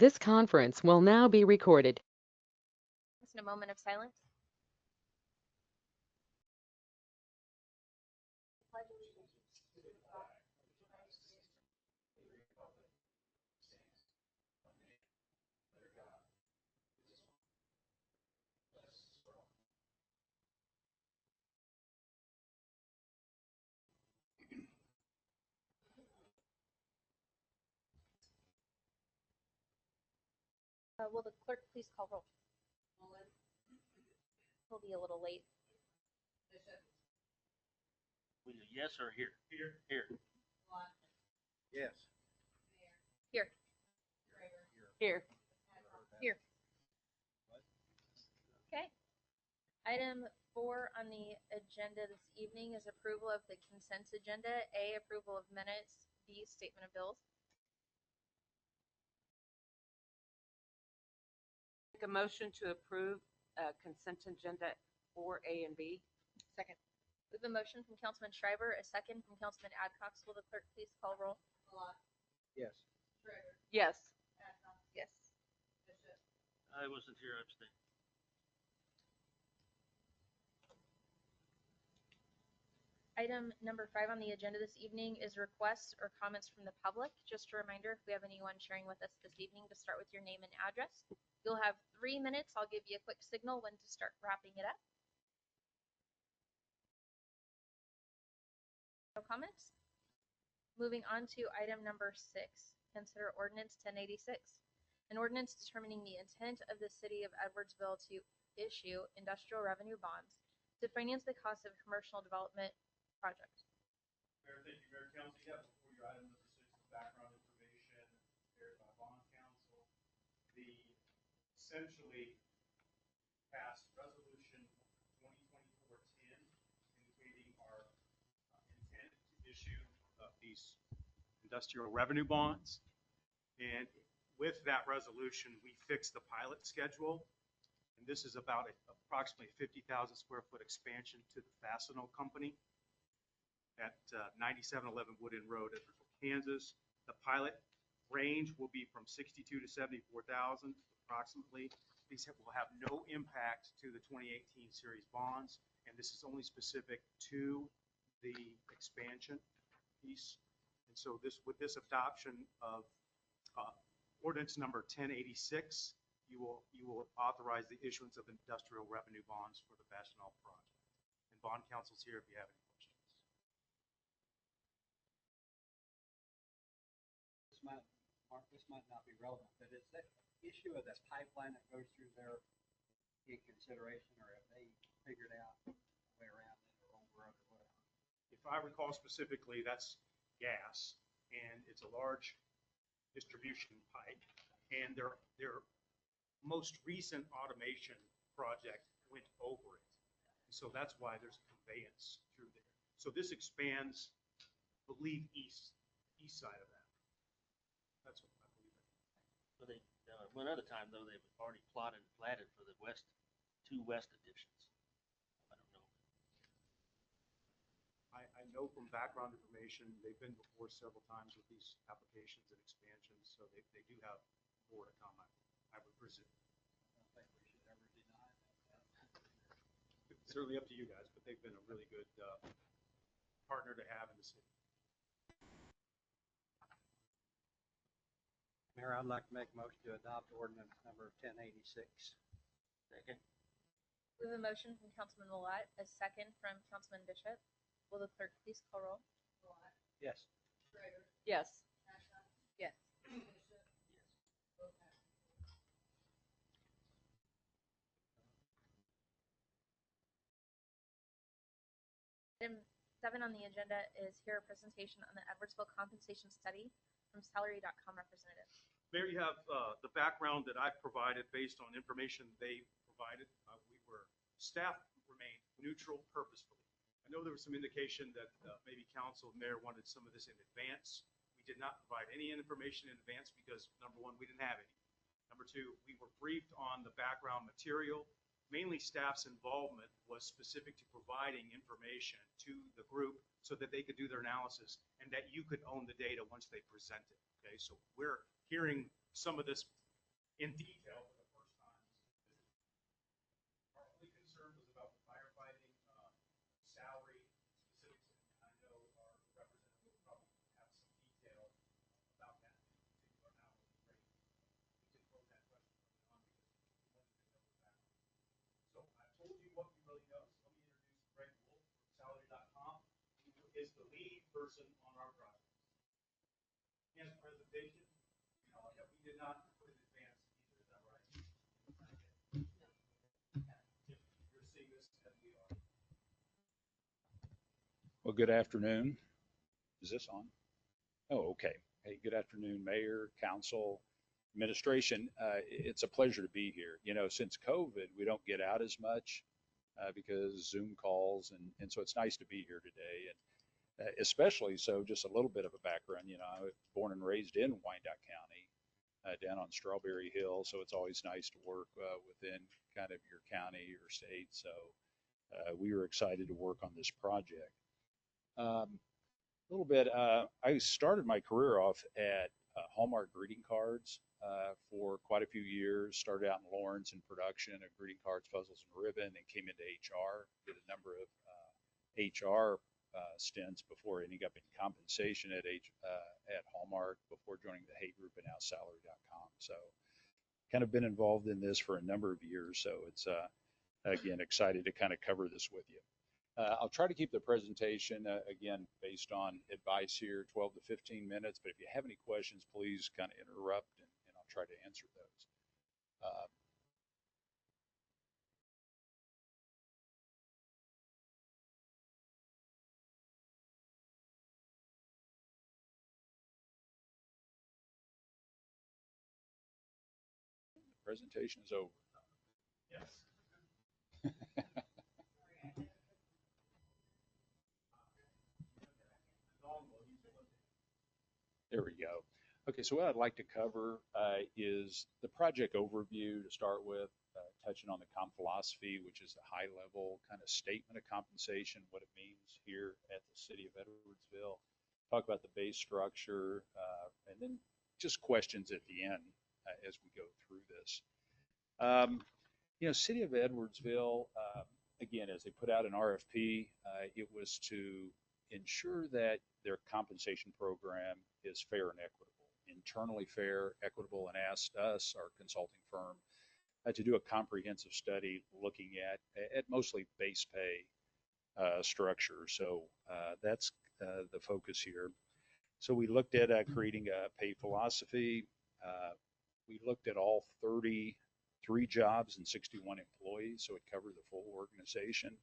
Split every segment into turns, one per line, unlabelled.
This conference will now be recorded.
In a moment of silence. Will the clerk please call roll? He'll be a little late.
Yes or here? Here. Here.
Yes.
Here.
Here.
Here. Okay. Item 4 on the agenda this evening is approval of the consent agenda. A, approval of minutes. B, statement of bills.
Make a motion to approve consent agenda 4A and B.
Second. We have a motion from Councilman Schreiber, a second from Councilman Adcox. Will the clerk please call roll?
Yes.
Yes.
Yes.
I wasn't here, I abstained.
Item number 5 on the agenda this evening is requests or comments from the public. Just a reminder, if we have anyone sharing with us this evening, to start with your name and address. You'll have 3 minutes. I'll give you a quick signal when to start wrapping it up. No comments? Moving on to item number 6, consider ordinance 1086. An ordinance determining the intent of the city of Edwardsville to issue industrial revenue bonds to finance the cost of commercial development project.
Mayor, thank you, Mayor, Council. You have before your item number 6, the background information prepared by bond counsel. The essentially passed resolution 2024-10 indicating our intent to issue these industrial revenue bonds. And with that resolution, we fixed the pilot schedule. And this is about approximately 50,000 square foot expansion to the Fastenal Company at 9711 Wood End Road, Edwardsville, Kansas. The pilot range will be from 62 to 74,000 approximately. These will have no impact to the 2018 series bonds, and this is only specific to the expansion piece. And so with this adoption of ordinance number 1086, you will authorize the issuance of industrial revenue bonds for the Fastenal project. And bond counsel's here if you have any questions.
This might not be relevant, but is that issue of that pipeline that goes through there in consideration, or have they figured out a way around it or over it or whatever?
If I recall specifically, that's gas, and it's a large distribution pipe, and their most recent automation project went over it. So that's why there's a conveyance through there. So this expands, I believe, east side of that. That's what I believe.
So they, one other time though, they've already plotted and platted for the two west additions. I don't know.
I know from background information, they've been before several times with these applications and expansions, so they do have more to come, I would presume.
I don't think we should ever deny that.
It's certainly up to you guys, but they've been a really good partner to have in the city.
Mayor, I'd like to make a motion to adopt ordinance number 1086.
Second.
We have a motion from Councilman Willett, a second from Councilman Bishop. Will the clerk please call roll?
Yes.
Yes.
Yes. Item 7 on the agenda is here a presentation on the Edwardsville compensation study from salary.com representative.
There you have the background that I've provided based on information they provided. Staff remained neutral purposefully. I know there was some indication that maybe council and mayor wanted some of this in advance. We did not provide any information in advance because, number one, we didn't have any. Number two, we were briefed on the background material. Mainly staff's involvement was specific to providing information to the group so that they could do their analysis and that you could own the data once they present it. Okay, so we're hearing some of this in detail for the first time. Our only concern was about the firefighting salary specifics, and I know our representative will probably have some detail about that in particular now with the rate. We did pose that question early on because we wanted to know the background. So I've told you what we really know. So let me introduce Greg Wolf from Salary.com, who is the lead person on our project. He has a presentation. That we did not put in advance either. Is that right? If you're seeing this as we are.
Well, good afternoon. Is this on? Oh, okay. Hey, good afternoon, Mayor, Council, Administration. It's a pleasure to be here. Since COVID, we don't get out as much because Zoom calls, and so it's nice to be here today. And especially so, just a little bit of a background. I was born and raised in Wyandotte County, down on Strawberry Hill, so it's always nice to work within kind of your county or state. So we were excited to work on this project. A little bit, I started my career off at Hallmark greeting cards for quite a few years. Started out in Lawrence in production of greeting cards, puzzles, and ribbon, and came into HR. Did a number of HR stints before ending up in compensation at Hallmark before joining the Hay Group and now Salary.com. So kind of been involved in this for a number of years. So it's again excited to kind of cover this with you. I'll try to keep the presentation, again, based on advice here, 12 to 15 minutes. But if you have any questions, please kind of interrupt and I'll try to answer those. Presentation is over.
Yes.
There we go. Okay, so what I'd like to cover is the project overview to start with, touching on the comp philosophy, which is a high level kind of statement of compensation, what it means here at the city of Edwardsville. Talk about the base structure, and then just questions at the end as we go through this. City of Edwardsville, again, as they put out an RFP, it was to ensure that their compensation program is fair and equitable, internally fair, equitable, and asked us, our consulting firm, to do a comprehensive study looking at mostly base pay structure. So that's the focus here. So we looked at creating a pay philosophy. We looked at all 33 jobs and 61 employees, so it covered the full organization.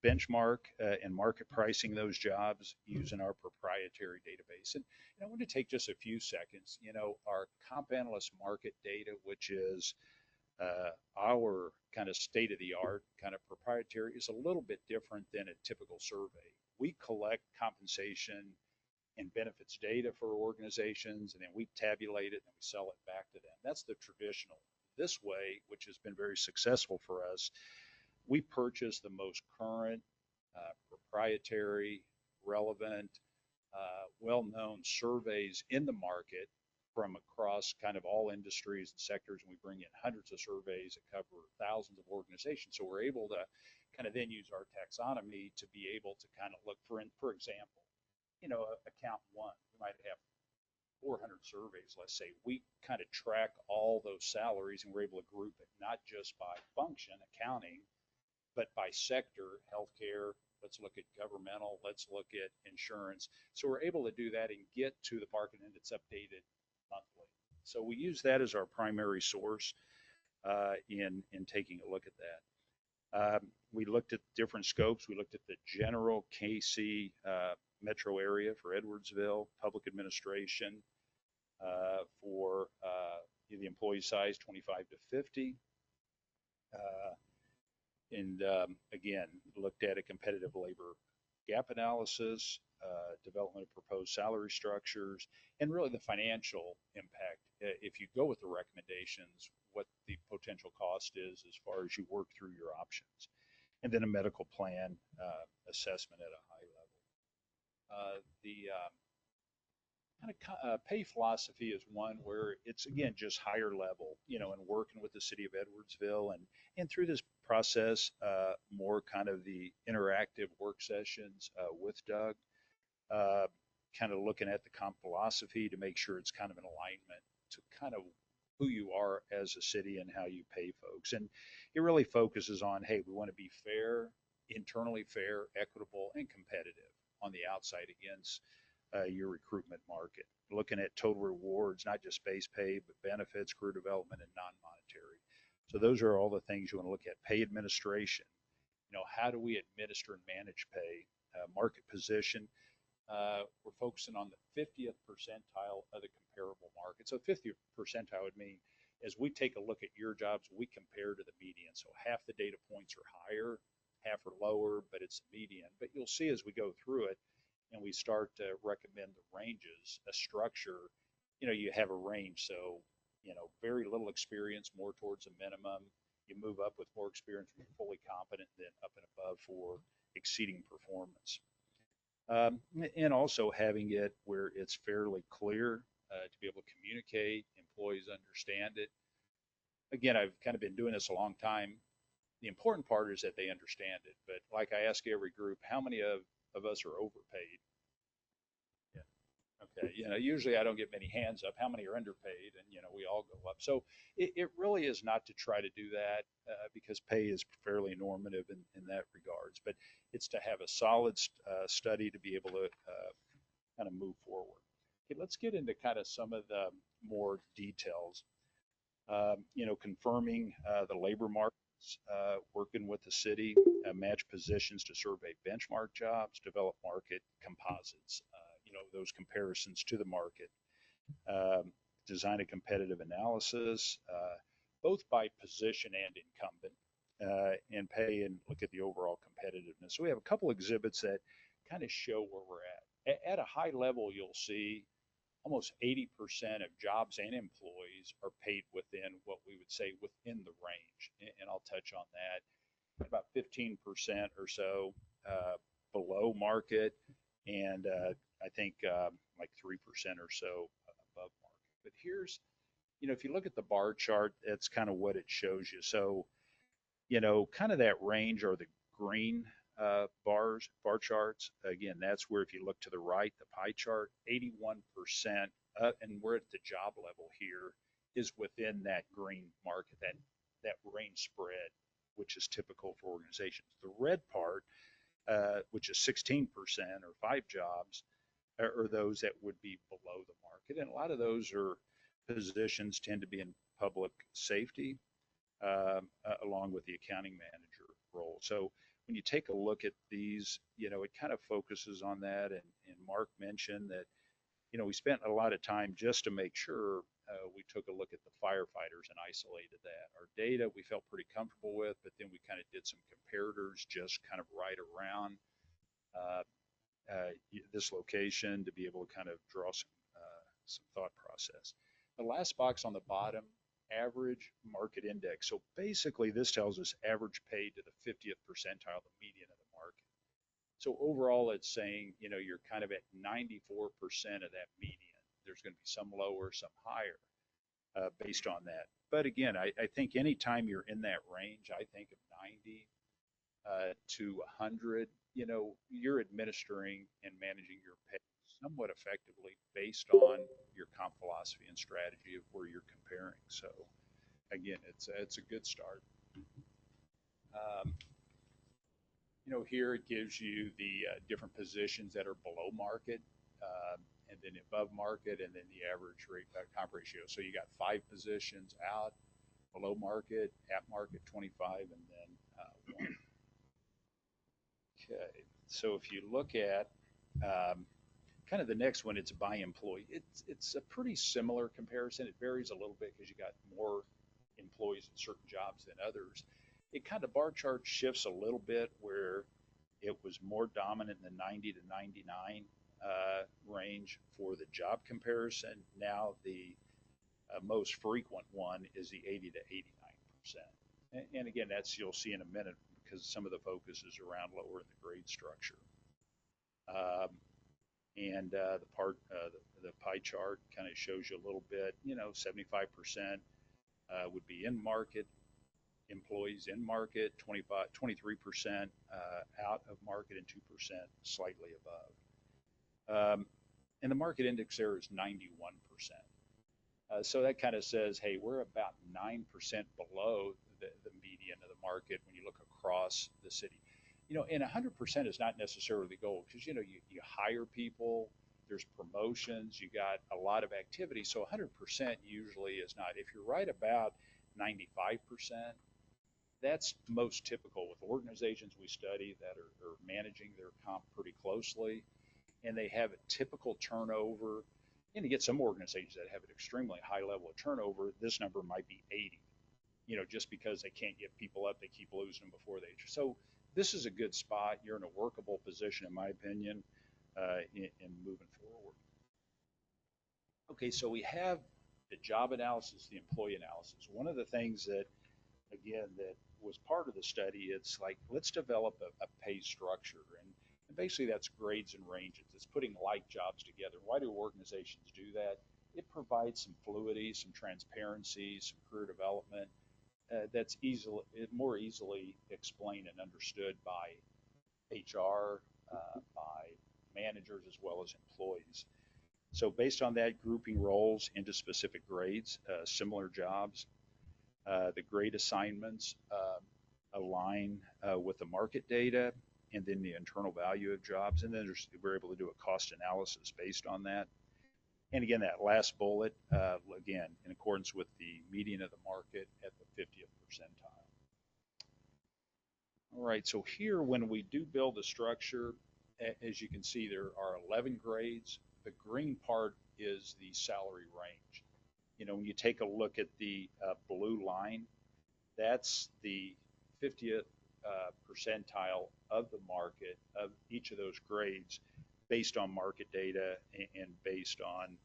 Benchmark and market pricing those jobs using our proprietary database. And I want to take just a few seconds. Our comp analyst market data, which is our kind of state of the art kind of proprietary, is a little bit different than a typical survey. We collect compensation and benefits data for organizations, and then we tabulate it and we sell it back to them. That's the traditional. This way, which has been very successful for us, we purchase the most current, proprietary, relevant, well-known surveys in the market from across kind of all industries and sectors, and we bring in hundreds of surveys that cover thousands of organizations. So we're able to kind of then use our taxonomy to be able to kind of look for example, account one, we might have 400 surveys, let's say. We kind of track all those salaries and we're able to group it, not just by function, accounting, but by sector, healthcare, let's look at governmental, let's look at insurance. So we're able to do that and get to the market, and it's updated monthly. So we use that as our primary source in taking a look at that. We looked at different scopes. We looked at the general KC metro area for Edwardsville, public administration for the employee size 25 to 50. And again, looked at a competitive labor gap analysis, development of proposed salary structures, and really the financial impact. If you go with the recommendations, what the potential cost is as far as you work through your options. And then a medical plan assessment at a high level. kind of pay philosophy is one where it's again just higher level, and working with the city of Edwardsville and through this process, more kind of the interactive work sessions with Doug, uh, kind of looking at the comp philosophy to make sure it's kind of in alignment to kind of who you are as a city and how you pay folks. And it really focuses on, hey, we want to be fair, internally fair, equitable, and competitive on the outside against your recruitment market. Looking at total rewards, not just base pay, but benefits, career development, and non-monetary. So those are all the things you want to look at. Pay administration. How do we administer and manage pay? Market position. We're focusing on the 50th percentile of the comparable market. So 50th percentile would mean as we take a look at your jobs, we compare to the median. So half the data points are higher, half are lower, but it's the median. But you'll see as we go through it and we start to recommend the ranges, a structure, you have a range. So, very little experience, more towards a minimum. You move up with more experience when you're fully competent, then up and above for exceeding performance. And also having it where it's fairly clear to be able to communicate, employees understand it. Again, I've kind of been doing this a long time. The important part is that they understand it. But like I ask every group, how many of us are overpaid? Yeah. Okay. Usually I don't get many hands up. How many are underpaid? And, we all go up. So it really is not to try to do that because pay is fairly normative in that regards. But it's to have a solid study to be able to kind of move forward. Okay, let's get into kind of some of the more details. Confirming the labor markets, working with the city, match positions to survey benchmark jobs, develop market composites, those comparisons to the market, design a competitive analysis, both by position and incumbent, and pay and look at the overall competitiveness. So we have a couple exhibits that kind of show where we're at. At a high level, you'll see almost 80% of jobs and employees are paid within what we would say within the range. And I'll touch on that. About 15% or so below market, and I think like 3% or so above market. But here's, if you look at the bar chart, that's kind of what it shows you. So, kind of that range are the green bar charts. Again, that's where if you look to the right, the pie chart, 81%, and we're at the job level here, is within that green market, that range spread, which is typical for organizations. The red part, which is 16% or 5 jobs, are those that would be below the market. And a lot of those are positions tend to be in public safety, along with the accounting manager role. So when you take a look at these, it kind of focuses on that. And Mark mentioned that, we spent a lot of time just to make sure we took a look at the firefighters and isolated that. Our data we felt pretty comfortable with, but then we kind of did some comparators just kind of right around this location to be able to kind of draw some thought process. The last box on the bottom, average market index. So basically this tells us average pay to the 50th percentile, the median of the market. So overall it's saying, you're kind of at 94% of that median. There's going to be some lower, some higher based on that. But again, I think anytime you're in that range, I think of 90 to 100, you're administering and managing your pay somewhat effectively based on your comp philosophy and strategy of where you're comparing. So again, it's a good start. Here it gives you the different positions that are below market, and then above market, and then the average rate comp ratio. So you got 5 positions out, below market, at market 25, and then 1. Okay, so if you look at kind of the next one, it's by employee. It's a pretty similar comparison. It varies a little bit because you got more employees in certain jobs than others. It kind of bar chart shifts a little bit where it was more dominant in the 90 to 99 range for the job comparison. Now the most frequent one is the 80 to 89%. And again, that's you'll see in a minute because some of the focus is around lower in the grade structure. And the pie chart kind of shows you a little bit, 75% would be in market, employees in market, 23% out of market, and 2% slightly above. And the market index there is 91%. So that kind of says, hey, we're about 9% below the median of the market when you look across the city. And 100% is not necessarily the goal because, you hire people, there's promotions, you got a lot of activity. So 100% usually is not. If you're right about 95%, that's most typical with organizations we study that are managing their comp pretty closely, and they have a typical turnover. And you get some organizations that have an extremely high level of turnover. This number might be 80, just because they can't get people up, they keep losing them before they. So this is a good spot. You're in a workable position, in my opinion, in moving forward. Okay, so we have the job analysis, the employee analysis. One of the things that, again, that was part of the study, it's like, let's develop a pay structure. And basically that's grades and ranges. It's putting like jobs together. Why do organizations do that? It provides some fluidity, some transparency, some career development that's more easily explained and understood by HR, by managers, as well as employees. So based on that, grouping roles into specific grades, similar jobs, the grade assignments align with the market data and then the internal value of jobs. And then we're able to do a cost analysis based on that. And again, that last bullet, again, in accordance with the median of the market at the 50th percentile. All right, so here when we do build a structure, as you can see, there are 11 grades. The green part is the salary range. When you take a look at the blue line, that's the 50th percentile of the market of each of those grades based on market data and based on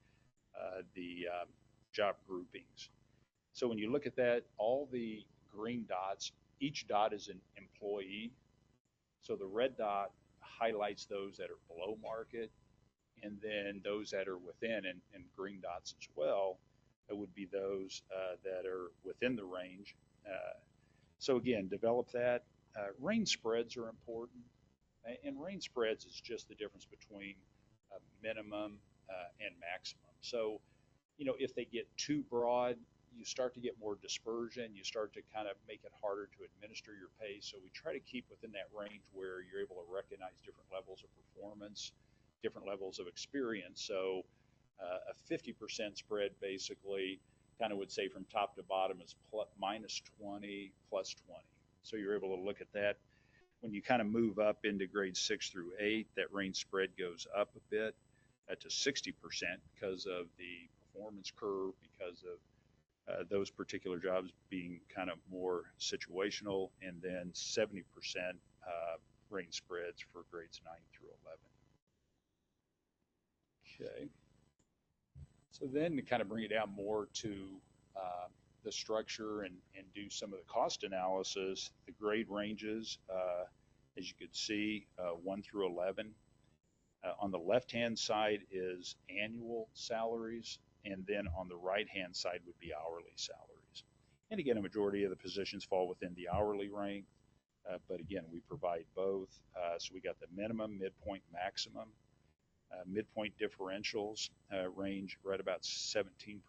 the job groupings. So when you look at that, all the green dots, each dot is an employee. So the red dot highlights those that are below market, and then those that are within, and green dots as well, it would be those that are within the range. So again, develop that. Range spreads are important, and range spreads is just the difference between minimum and maximum. So, if they get too broad, you start to get more dispersion. You start to kind of make it harder to administer your pay. So we try to keep within that range where you're able to recognize different levels of performance, different levels of experience. So a 50% spread basically kind of would say from top to bottom is minus 20, plus 20. So you're able to look at that. When you kind of move up into grades 6 through 8, that range spread goes up a bit to 60% because of the performance curve, because of those particular jobs being kind of more situational, and then 70% range spreads for grades 9 through 11. Okay. So then to kind of bring it down more to the structure and do some of the cost analysis, the grade ranges, as you could see, 1 through 11. On the left-hand side is annual salaries, and then on the right-hand side would be hourly salaries. And again, a majority of the positions fall within the hourly rank, but again, we provide both. So we got the minimum, midpoint, maximum. Midpoint differentials range right about 17%.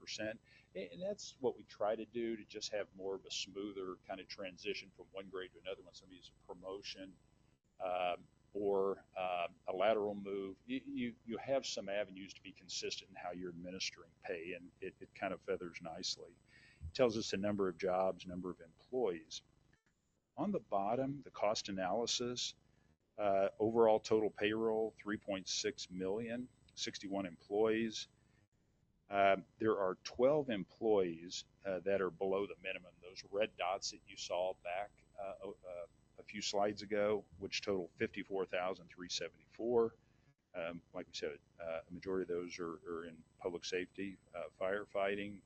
And that's what we try to do, to just have more of a smoother kind of transition from one grade to another. When somebody is a promotion or a lateral move, you have some avenues to be consistent in how you're administering pay, and it kind of feathers nicely. It tells us the number of jobs, number of employees. On the bottom, the cost analysis, overall total payroll, 3.6 million, 61 employees. There are 12 employees that are below the minimum, those red dots that you saw back a few slides ago, which total 54,374. Like we said, a majority of those are in public safety, firefighting.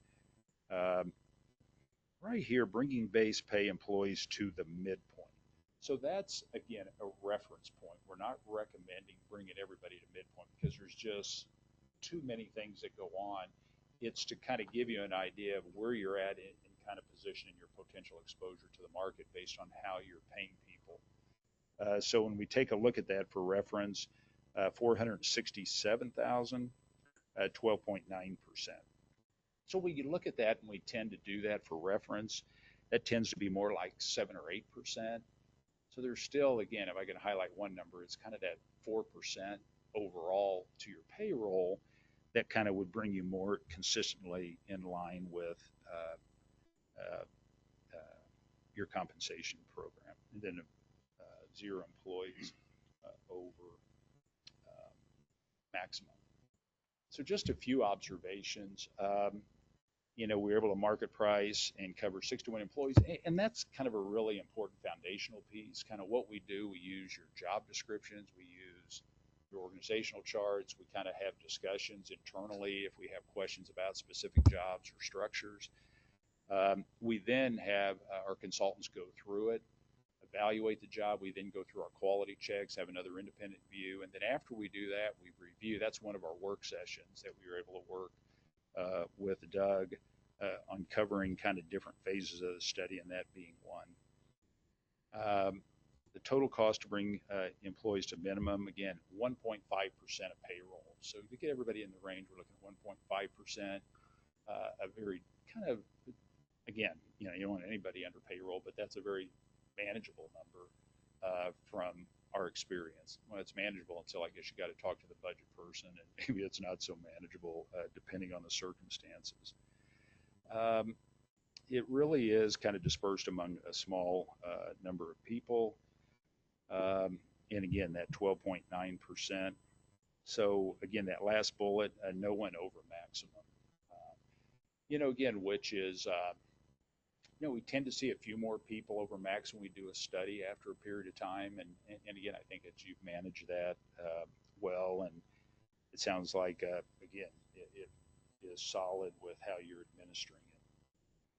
Right here, bringing base pay employees to the midpoint. So that's, again, a reference point. We're not recommending bringing everybody to midpoint because there's just too many things that go on. It's to kind of give you an idea of where you're at in kind of positioning your potential exposure to the market based on how you're paying people. So when we take a look at that for reference, 467,000, 12.9%. So when you look at that, and we tend to do that for reference, that tends to be more like 7 or 8%. So there's still, again, if I can highlight one number, it's kind of that 4% overall to your payroll that kind of would bring you more consistently in line with uh, your compensation program. And then 0 employees over maximum. So just a few observations. We were able to market price and cover 61 employees. And that's kind of a really important foundational piece. Kind of what we do, we use your job descriptions, we use your organizational charts, we kind of have discussions internally if we have questions about specific jobs or structures. We then have our consultants go through it, evaluate the job. We then go through our quality checks, have another independent view. And then after we do that, we review. That's one of our work sessions that we were able to work with Doug on covering kind of different phases of the study, and that being one. The total cost to bring employees to minimum, again, 1.5% of payroll. So to get everybody in the range, we're looking at 1.5%, a very kind of, again, you don't want anybody under payroll, but that's a very manageable number from our experience. Well, it's manageable until I guess you got to talk to the budget person, and maybe it's not so manageable depending on the circumstances. It really is kind of dispersed among a small number of people. And again, that 12.9%. So again, that last bullet, no one over maximum. Again, which is, we tend to see a few more people over max when we do a study after a period of time. And again, I think that you've managed that well. And it sounds like, again, it is solid with how you're administering it.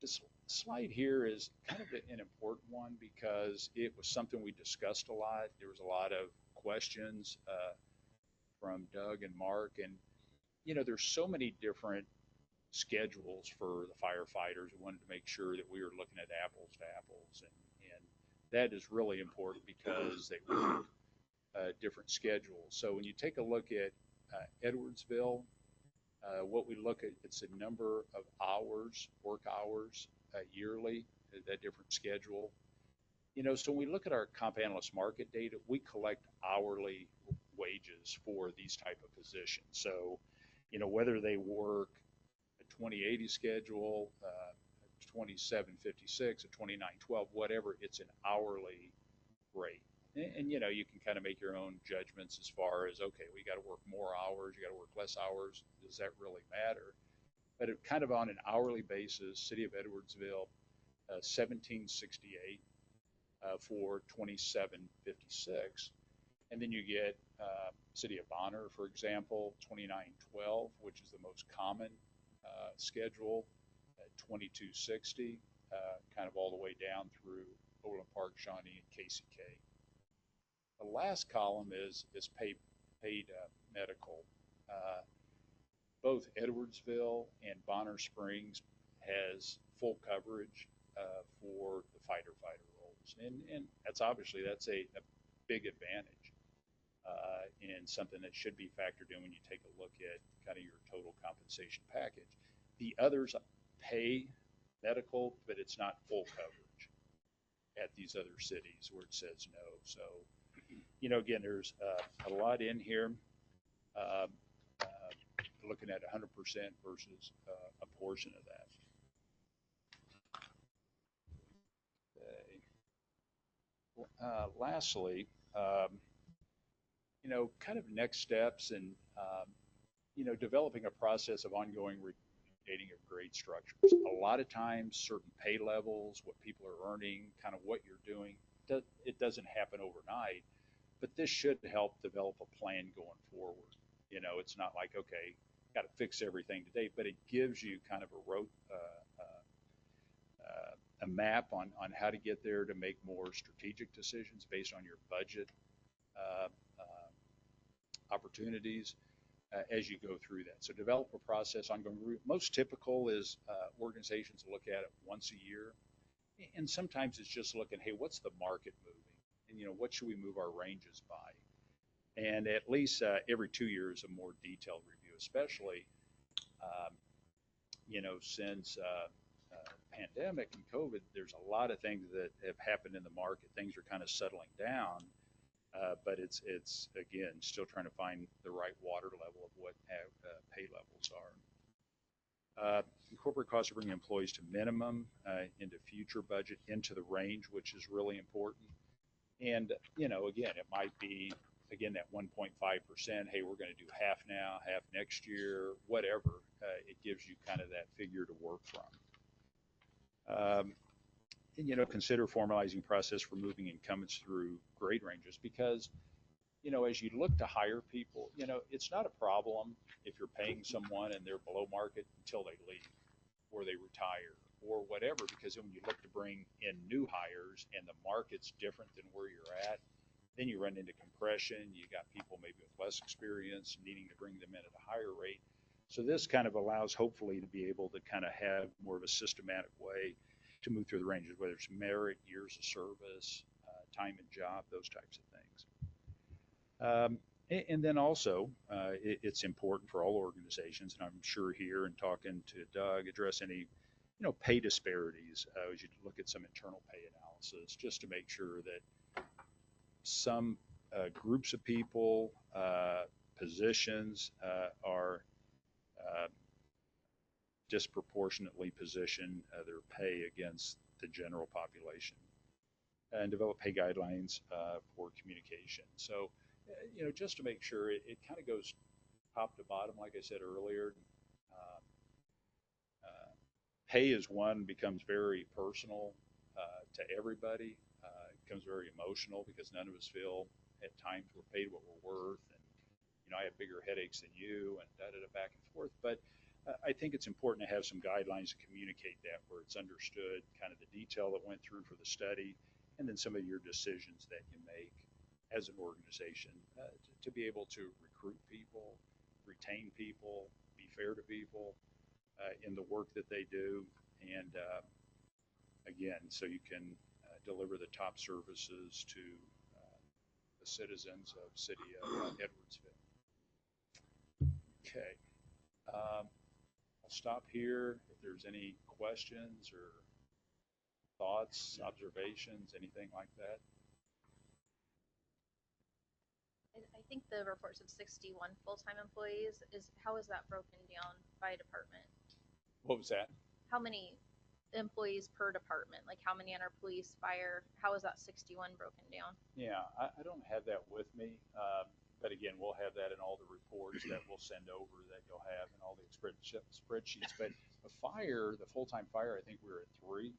This slide here is kind of an important one because it was something we discussed a lot. There was a lot of questions from Doug and Mark. And, there's so many different schedules for the firefighters. We wanted to make sure that we were looking at apples to apples. And that is really important because they work different schedules. So when you take a look at Edwardsville, what we look at, it's a number of hours, work hours yearly, that different schedule. So when we look at our comp analyst market data, we collect hourly wages for these type of positions. So, whether they work a 2080 schedule, 2756, a 2912, whatever, it's an hourly rate. And you can kind of make your own judgments as far as, okay, we got to work more hours, you got to work less hours. Does that really matter? But it kind of on an hourly basis, City of Edwardsville, 1768 for 2756. And then you get City of Bonner, for example, 2912, which is the most common schedule, 2260, kind of all the way down through Overland Park, Shawnee, and KCK. The last column is paid medical. Both Edwardsville and Bonner Springs has full coverage for the fighter roles, and that's a big advantage and something that should be factored in when you take a look at kind of your total compensation package. The others pay medical, but it's not full coverage at these other cities where it says no. So, again, there's a lot in here. Looking at 100% versus a portion of that. Okay. Lastly, kind of next steps and, developing a process of ongoing dating of grade structures. A lot of times, certain pay levels, what people are earning, kind of what you're doing, it doesn't happen overnight, but this should help develop a plan going forward. It's not like, okay, got to fix everything today, but it gives you kind of a map on how to get there to make more strategic decisions based on your budget uh, opportunities as you go through that. So develop a process ongoing. Most typical is organizations look at it once a year, and sometimes it's just looking, hey, what's the market moving, and what should we move our ranges by? And at least every 2 years, a more detailed review, especially um, since pandemic and COVID, there's a lot of things that have happened in the market. Things are kind of settling down, but it's again still trying to find the right water level of what pay levels are. Corporate costs of bringing employees to minimum into future budget into the range, which is really important. And again, it might be again that 1.5%. Hey, we're going to do half now, half next year, whatever. It gives you kind of that figure to work from. And, consider formalizing process for moving incumbents through grade ranges because, as you look to hire people, it's not a problem if you're paying someone and they're below market until they leave or they retire or whatever, because when you look to bring in new hires and the market's different than where you're at, then you run into compression. You got people maybe with less experience needing to bring them in at a higher rate. So this kind of allows hopefully to be able to kind of have more of a systematic way to move through the ranges, whether it's merit, years of service, time and job, those types of things. And then also, it's important for all organizations, and I'm sure here and talking to Doug, address any, pay disparities as you look at some internal pay analysis, just to make sure that some groups of people, positions are disproportionately position their pay against the general population and develop pay guidelines for communication. So, just to make sure it kind of goes top to bottom, like I said earlier. Uh, Pay is one becomes very personal to everybody. It becomes very emotional because none of us feel at times we're paid what we're worth, and I have bigger headaches than you, and back and forth. But I think it's important to have some guidelines to communicate that, where it's understood kind of the detail that went through for the study, and then some of your decisions that you make as an organization to be able to recruit people, retain people, be fair to people in the work that they do, and again, so you can deliver the top services to the citizens of city of Edwardsville. Okay. I'll stop here. If there's any questions or thoughts, observations, anything like that.
I think the reports of 61 full-time employees how is that broken down by department?
What was that?
How many employees per department? Like how many on our police, fire? How is that 61 broken down?
Yeah, I don't have that with me. But again, we'll have that in all the reports that we'll send over that you'll have in all the spreadsheets. But the full-time fire, I think we were at 3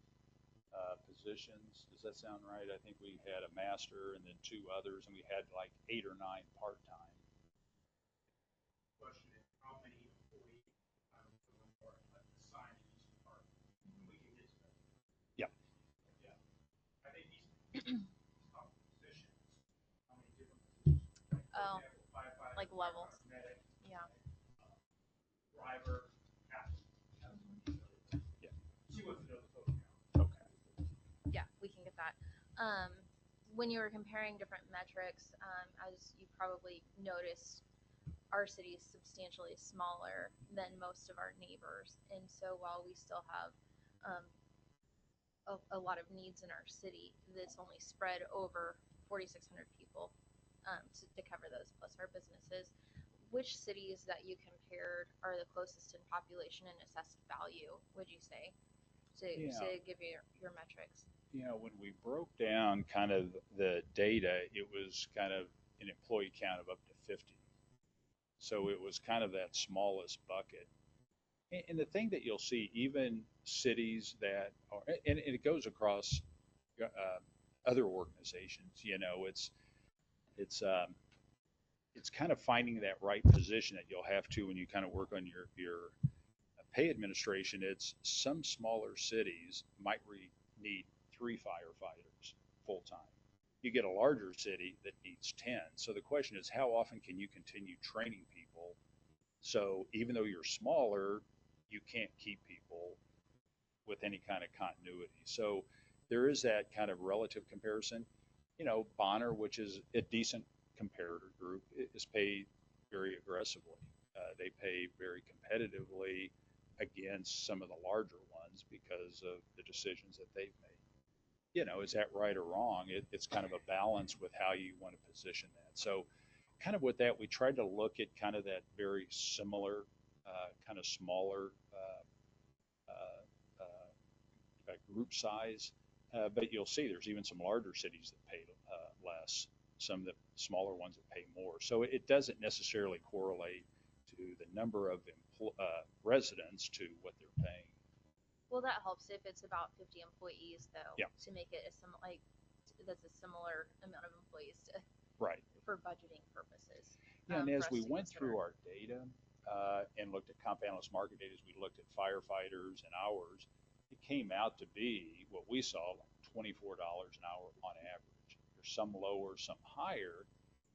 positions. Does that sound right? I think we had a master and then 2 others, and we had like 8 or 9 part-time.
Question is, how many employees are assigned to each department? We can get to that.
Yeah.
Yeah. I think these top positions, how many different positions?
Oh,
For example, firefighter,
like levels.
medic,
Yeah.
driver, captain.
Yeah.
She wants to know the total count.
Okay.
Yeah, we can get that. When you were comparing different metrics, as you probably noticed, our city is substantially smaller than most of our neighbors. And so while we still have a lot of needs in our city, that's only spread over 4,600 people to cover those plus our businesses. Which cities that you compared are the closest in population and assessed value, would you say, to give you your metrics?
When we broke down kind of the data, it was kind of an employee count of up to 50. So it was kind of that smallest bucket. And the thing that you'll see, even cities that are, and it goes across other organizations, it's kind of finding that right position that you'll have to when you kind of work on your pay administration. It's some smaller cities might need 3 firefighters full-time. You get a larger city that needs 10. So the question is, how often can you continue training people? So even though you're smaller, you can't keep people with any kind of continuity. So there is that kind of relative comparison. Bonner, which is a decent comparator group, is paid very aggressively. They pay very competitively against some of the larger ones because of the decisions that they've made. Is that right or wrong? It's kind of a balance with how you want to position that. So kind of with that, we tried to look at kind of that very similar, kind of smaller group size. But you'll see there's even some larger cities that pay less, some that smaller ones that pay more. So it doesn't necessarily correlate to the number of residents to what they're paying.
Well, that helps if it's about 50 employees, though,
Yeah.
to make it that's a similar amount of employees
Right.
for budgeting purposes.
Yeah, and
for
as
us
we
to
went
consider.
through our data and looked at comp analyst market data, as we looked at firefighters and hours, it came out to be what we saw, like $24 an hour on average. There's some lower, some higher.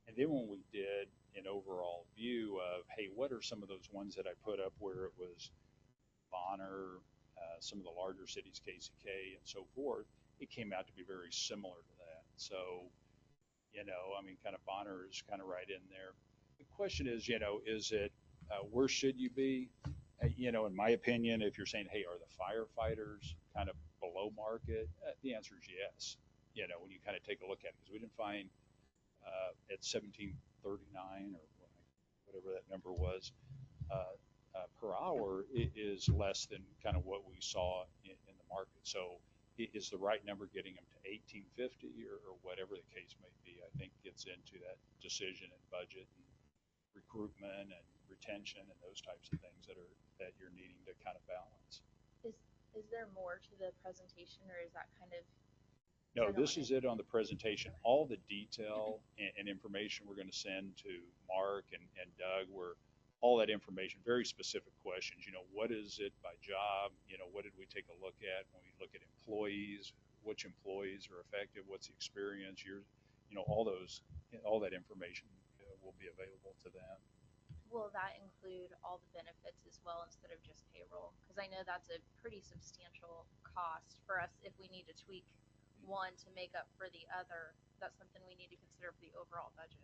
And then when we did an overall view of, hey, what are some of those ones that I put up where it was Bonner, some of the larger cities, KCK, and so forth, it came out to be very similar to that. So, I mean, kind of Bonner is kind of right in there. The question is, is it, where should you be? In my opinion, if you're saying, hey, are the firefighters kind of below market? The answer is yes. When you kind of take a look at it, because we didn't find at 1739 or whatever that number was, per hour, it is less than kind of what we saw in the market. So is the right number getting them to 1850 or whatever the case may be? I think gets into that decision and budget and recruitment and retention and those types of things that you're needing to kind of balance.
Is there more to the presentation, or is that kind of?
No, this is it on the presentation. All the detail and information we're going to send to Mark and Doug were all that information, very specific questions. What is it by job? What did we take a look at when we look at employees? Which employees are effective? What's the experience? All that information will be available to them.
Will that include all the benefits as well instead of just payroll? Because I know that's a pretty substantial cost for us if we need to tweak one to make up for the other. That's something we need to consider for the overall budget.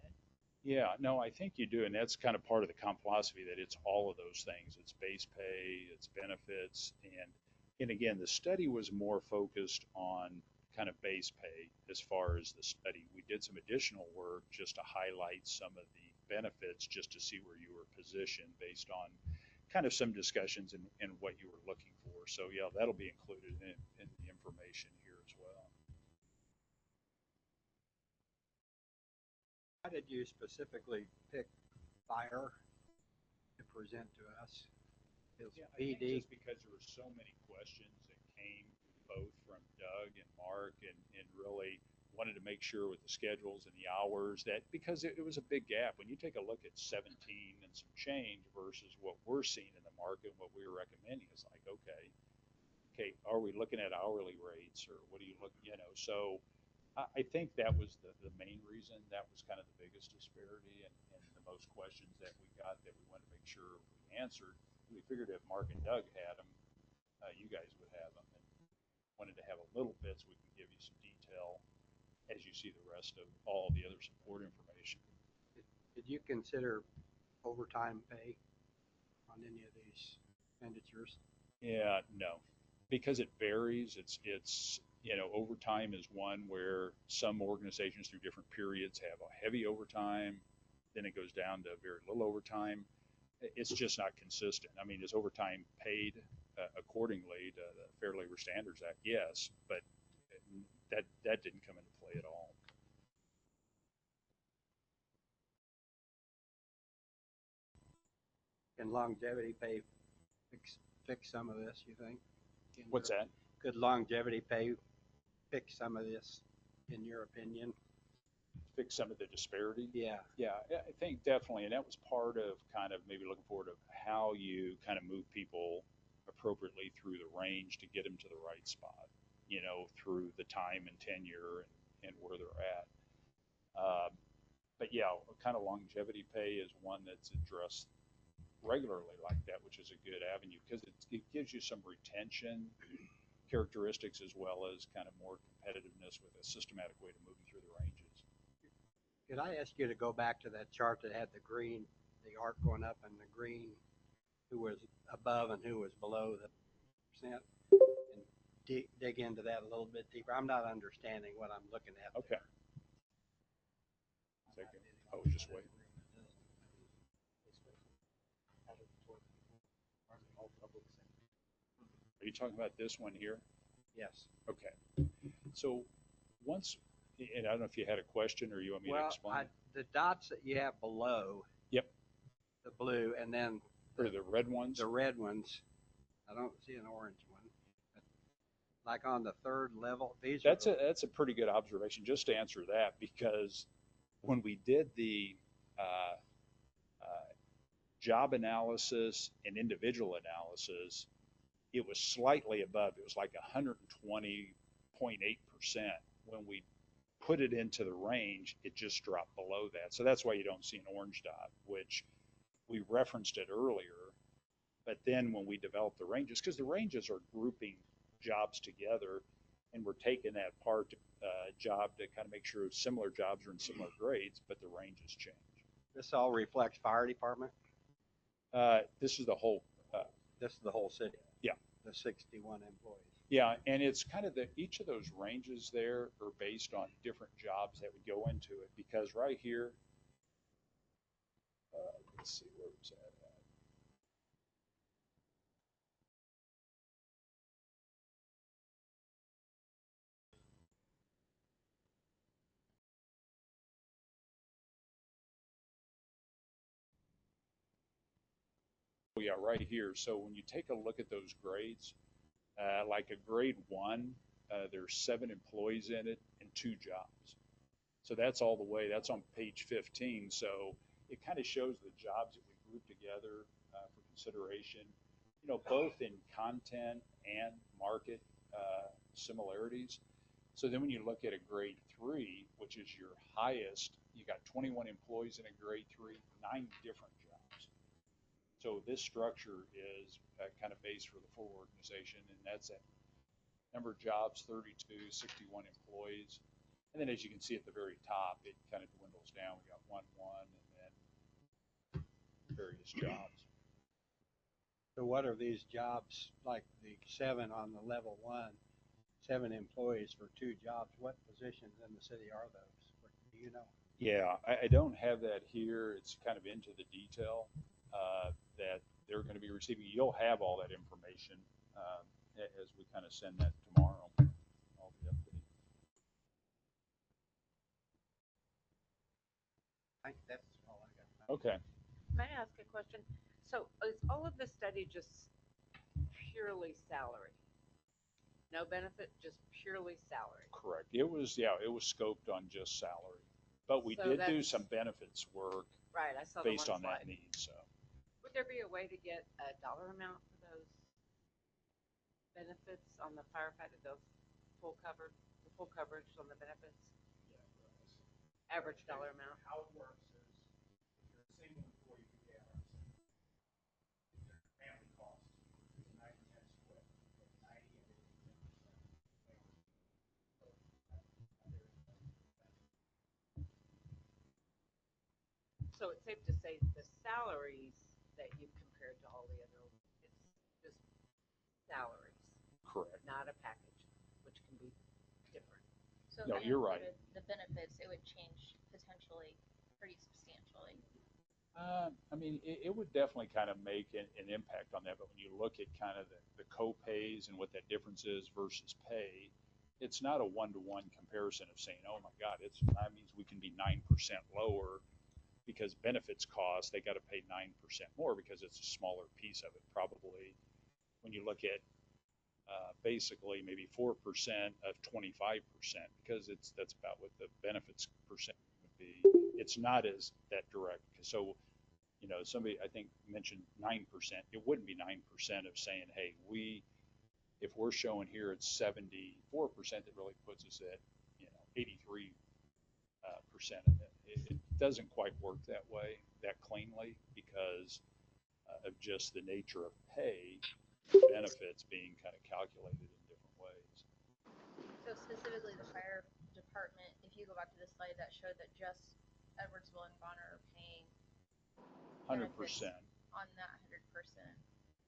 Yeah, no, I think you do, and that's kind of part of the comp philosophy, that it's all of those things. It's base pay, it's benefits, and again, the study was more focused on kind of base pay as far as the study. We did some additional work just to highlight some of the benefits, just to see where you were positioned based on kind of some discussions and what you were looking for. So yeah, that'll be included in the information here as well.
How did you specifically pick fire to present to us?
Yeah, I think
PD.
just because there were so many questions that came both from Doug and Mark and really wanted to make sure with the schedules and the hours that, because it was a big gap. When you take a look at 17 and some change versus what we're seeing in the market, what we were recommending is like, okay, are we looking at hourly rates or what are you looking, so I think that was the main reason. That was kind of the biggest disparity and the most questions that we got that we wanted to make sure we answered. We figured if Mark and Doug had them, you guys would have them, and wanted to have a little bit so we can give you some detail as you see the rest of all the other support information.
Did you consider overtime pay on any of these expenditures?
Yeah, no, because it varies. It's overtime is one where some organizations through different periods have a heavy overtime, then it goes down to very little overtime. It's just not consistent. I mean, is overtime paid accordingly to the Fair Labor Standards Act? Yes, but that didn't come into play at all.
Can longevity pay fix some of this, you think?
What's that?
Could longevity pay fix some of this, in your opinion?
Fix some of the disparity?
Yeah.
Yeah, I think definitely. And that was part of kind of maybe looking forward to how you kind of move people appropriately through the range to get them to the right spot. through the time and tenure and where they're at. But yeah, kind of longevity pay is one that's addressed regularly like that, which is a good avenue because it gives you some retention characteristics as well as kind of more competitiveness with a systematic way to moving through the ranges.
Could I ask you to go back to that chart that had the green, the arc going up and the green, who was above and who was below the percent, and dig into that a little bit deeper? I'm not understanding what I'm looking at.
Okay. Second. I was just waiting. Are you talking about this one here?
Yes.
Okay. So once, and I don't know if you had a question or you want me to
Well,
explain.
the dots that you have below.
Yep.
The blue, and then
Or the red ones?
the red ones. I don't see an orange one. Like on the third level,
That's a pretty good observation, just to answer that, because when we did the uh, job analysis and individual analysis, it was slightly above. It was like 120.8%. When we put it into the range, it just dropped below that. So that's why you don't see an orange dot, which we referenced it earlier. But then when we developed the ranges, because the ranges are grouping jobs together, and we're taking that part job to kind of make sure similar jobs are in similar grades, but the ranges change.
This all reflects fire department.
This is the whole.
This is the whole city.
Yeah.
The 61 employees.
Yeah, and it's kind of each of those ranges there are based on different jobs that would go into it. Because right here, let's see, where was that at? Oh yeah, right here. So when you take a look at those grades, like a grade 1, there's 7 employees in it and 2 jobs. So that's all the way. That's on page 15. So it kind of shows the jobs that we group together for consideration, both in content and market similarities. So then when you look at a grade 3, which is your highest, you got 21 employees in a grade 3, 9 different jobs. So this structure is kind of based for the full organization, and that's at number of jobs, 32, 61 employees. And then as you can see at the very top, it kind of dwindles down. We got 1, and then various jobs.
So what are these jobs, like the 7 on the level 1, 7 employees for 2 jobs? What positions in the city are those? Do you know?
Yeah, I don't have that here. It's kind of into the detail that they're going to be receiving. You'll have all that information as we kind of send that tomorrow. All the updates.
I think that's all I got.
Okay.
May I ask a question? So is all of this study just purely salary? No benefit, just purely salary?
Correct. It was scoped on just salary, but we
So
did do
that's-
some benefits work
Right, I saw the
based
one
on that
slide.
need. So
Would there be a way to get a dollar amount for those benefits on the firefighter, the full coverage on the benefits? Average dollar amount?
How it works is, if you're a single employee, you get our if your family cost, it's a 90-10 split, it's 90 and 10%.
So it's safe to say the salaries that you've compared to all the other, it's just salaries,
correct.
not a package, which can be different.
So
No,
if
you're
I
right.
included the benefits, it would change potentially pretty substantially.
I mean, it would definitely kind of make an impact on that. But when you look at kind of the co-pays and what that difference is versus pay, it's not a one-to-one comparison of saying, oh my God, that means we can be 9% lower because benefits cost, they got to pay 9% more because it's a smaller piece of it. Probably when you look at basically maybe 4% of 25% because that's about what the benefits percent would be. It's not as that direct. So, somebody I think mentioned 9%. It wouldn't be 9% of saying, hey, if we're showing here it's 74%, that really puts us at, 83 percent of it. It doesn't quite work that way, that cleanly, because of just the nature of pay, benefits being kind of calculated in different ways.
So specifically the fire department, if you go back to the slide that showed that just Edwardsville and Bonner are paying
100%.
on that 100%,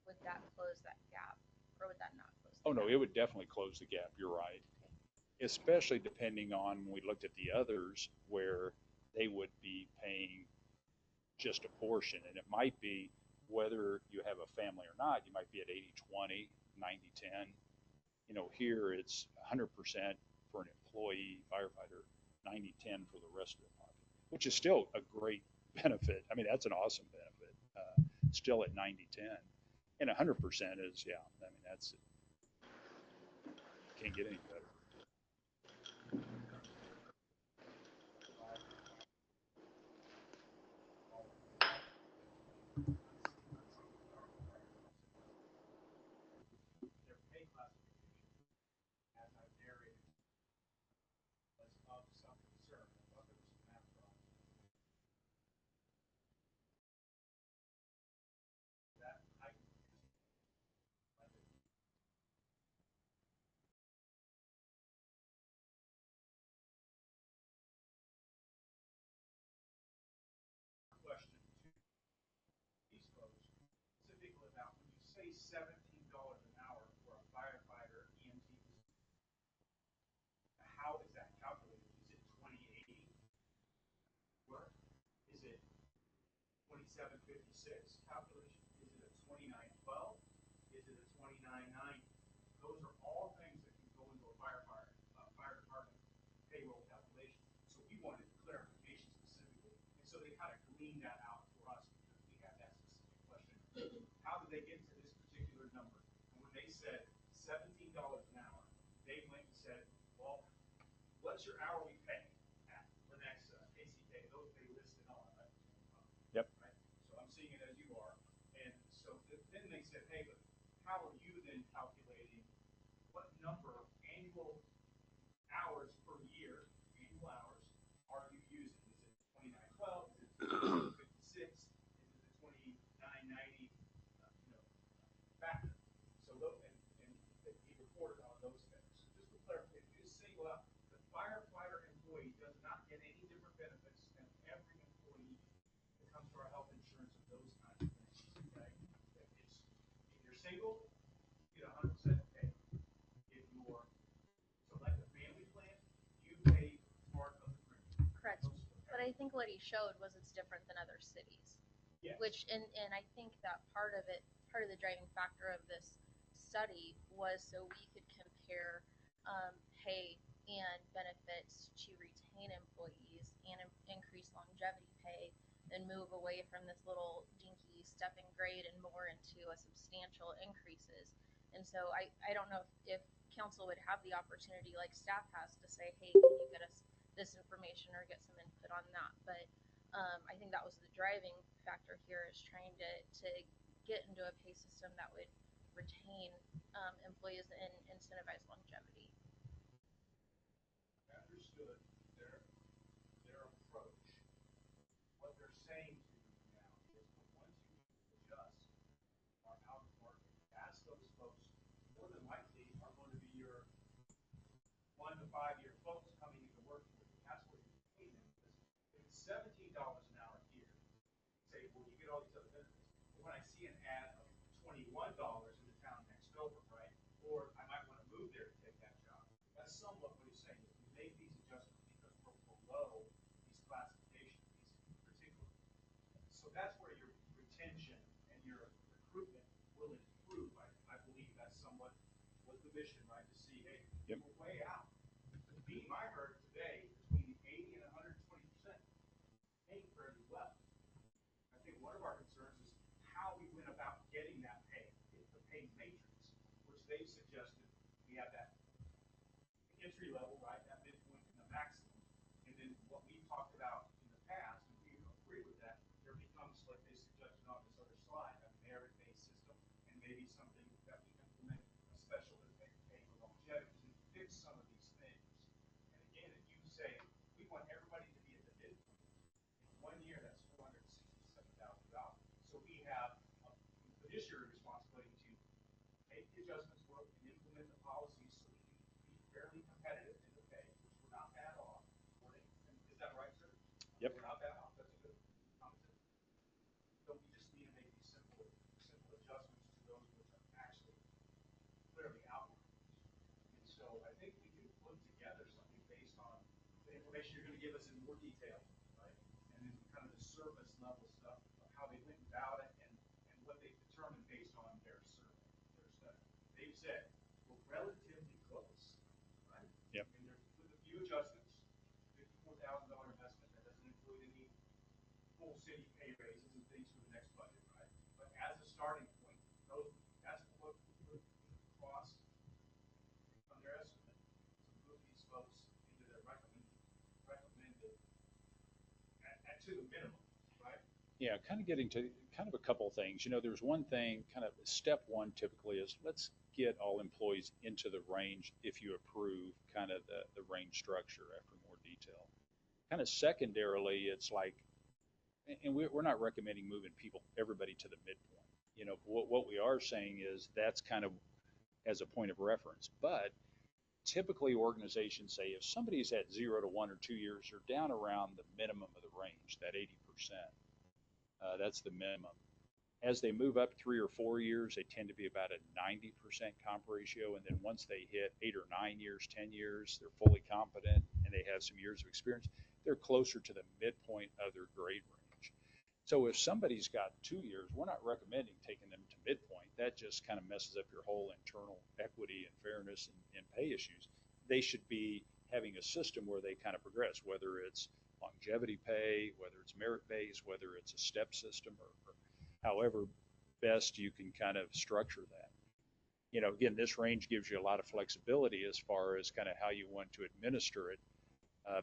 would that close that gap or would that not close the
Oh, no,
gap?
it would definitely close the gap. You're right. Especially depending on, when we looked at the others where they would be paying just a portion. And it might be, whether you have a family or not, you might be at 80-20, 90-10. Here it's 100% for an employee firefighter, 90-10 for the rest of the pocket, which is still a great benefit. I mean, that's an awesome benefit. Still at 90-10. And 100% is, yeah, I mean, that's, can't get any better.
Their pay classification, as I narrated, was of some concern. I thought there was some math problems. That I question to these folks, specifically about when you say $17 an hour for a firefighter EMT, how is that calculated? Is it 2080 work? Is it 2756 calculation? Is it a 2912? Is it a 2990? Those are all things that can go into a fire department payroll calculation. So we wanted clarification specifically, and so they kind of gleaned that out for us because we had that specific question. How did they get to this particular number? And when they said $17 an hour, they went and said, well, what's your hourly pay at Lenexa, ACK? Those they listed on, right?
Yep.
Right? So I'm seeing it as you are. And so then they said, hey, but how are you then calculating what number of annual hours per year, annual hours, are you using? Is it 2912? Is it 56? Is it the 2990 factor? So those, and he reported on those things. So just to clarify, if you just single out, the firefighter employee does not get any different benefits than every employee that comes to our health insurance and those kinds of things. Okay? It's, if you're single, you get 100% pay. If you're select a family plan, you pay part of the premium.
Correct. But I think what he showed was it's different than other cities.
Yes.
Which, and I think that part of the driving factor of this study was so we could compare pay and benefits to retain employees and increase longevity pay and move away from this little dinky stepping grade and more into a substantial increases. And so I don't know if council would have the opportunity, like staff has, to say, hey, can you get us this information or get some input on that? But I think that was the driving factor here, is trying to get into a pay system that would retain employees and incentivize longevity.
I understood their approach. What they're saying to you now is that once you adjust our out of market, as those folks more than likely are going to be your 1 to 5 year folks coming into work for you. That's what you're paying them. If it's $17 an hour here, say, well, you get all these other benefits. But when I see an ad of $21 in the town next over, right? Or I might want to move there to take that job. That's somewhat what he's saying. Is we make these adjustments because we're below these classifications, these particular. So that's where your retention and your recruitment will improve. I believe that's somewhat was the mission, right? To see, hey,
Yep.
we're way out. The beam I heard today, between 80 and 120%, paying fairly well. I think one of our concerns is how we went about getting that pay, the pay matrix, which they've suggested we have that entry level, right, that midpoint and the maximum. And then what we've talked about in the past, and we agree with that, there becomes, like they suggested on this other slide, a merit-based system, and maybe something that we implement a special adjustments work and implement the policies so we can be fairly competitive in the pay, which we're not bad off. Is that right, sir?
Yep.
We're not bad off, that's a good comment. So we just need to make these simple adjustments to those which are actually clearly outlined. And so I think we can put together something based on the information you're gonna give us in more detail, right? And then kind of the surface level stuff of how they went about it and what they've determined based on their survey, their study. They've said, we're relatively close, right?
Yep.
And there's, with a few adjustments, $54,000 investment, that doesn't include any full city pay raises and things for the next budget, right? But as a starting point, that's what we put across on their estimate to move these folks into their recommended to the minimum, right?
Yeah, kind of getting to kind of a couple things. There's one thing, kind of step one typically is let's get all employees into the range if you approve kind of the range structure after more detail. Kind of secondarily, it's like, and we're not recommending moving everybody to the midpoint. What we are saying is that's kind of as a point of reference. But typically organizations say if somebody's at 0 to 1 or 2 years, they're down around the minimum of the range, that 80%. That's the minimum. As they move up 3 or 4 years, they tend to be about a 90% comp ratio. And then once they hit 8 or 9 years, 10 years, they're fully competent and they have some years of experience, they're closer to the midpoint of their grade range. So if somebody's got 2 years, we're not recommending taking them to midpoint. That just kind of messes up your whole internal equity and fairness and pay issues. They should be having a system where they kind of progress, whether it's longevity pay, whether it's merit-based, whether it's a step system, or however best you can kind of structure that. Again, this range gives you a lot of flexibility as far as kind of how you want to administer it.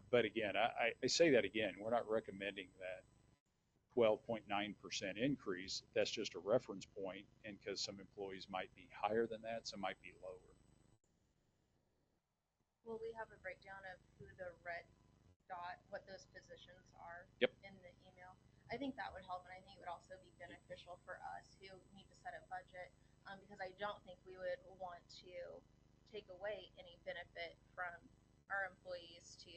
But again, I say that again, we're not recommending that 12.9% increase. That's just a reference point, and because some employees might be higher than that, some might be lower.
Will we have a breakdown of who the red dot, what those positions are?
Yep.
In the email? I think that would help, and I think it would also be beneficial for us who need to set a budget, because I don't think we would want to take away any benefit from our employees to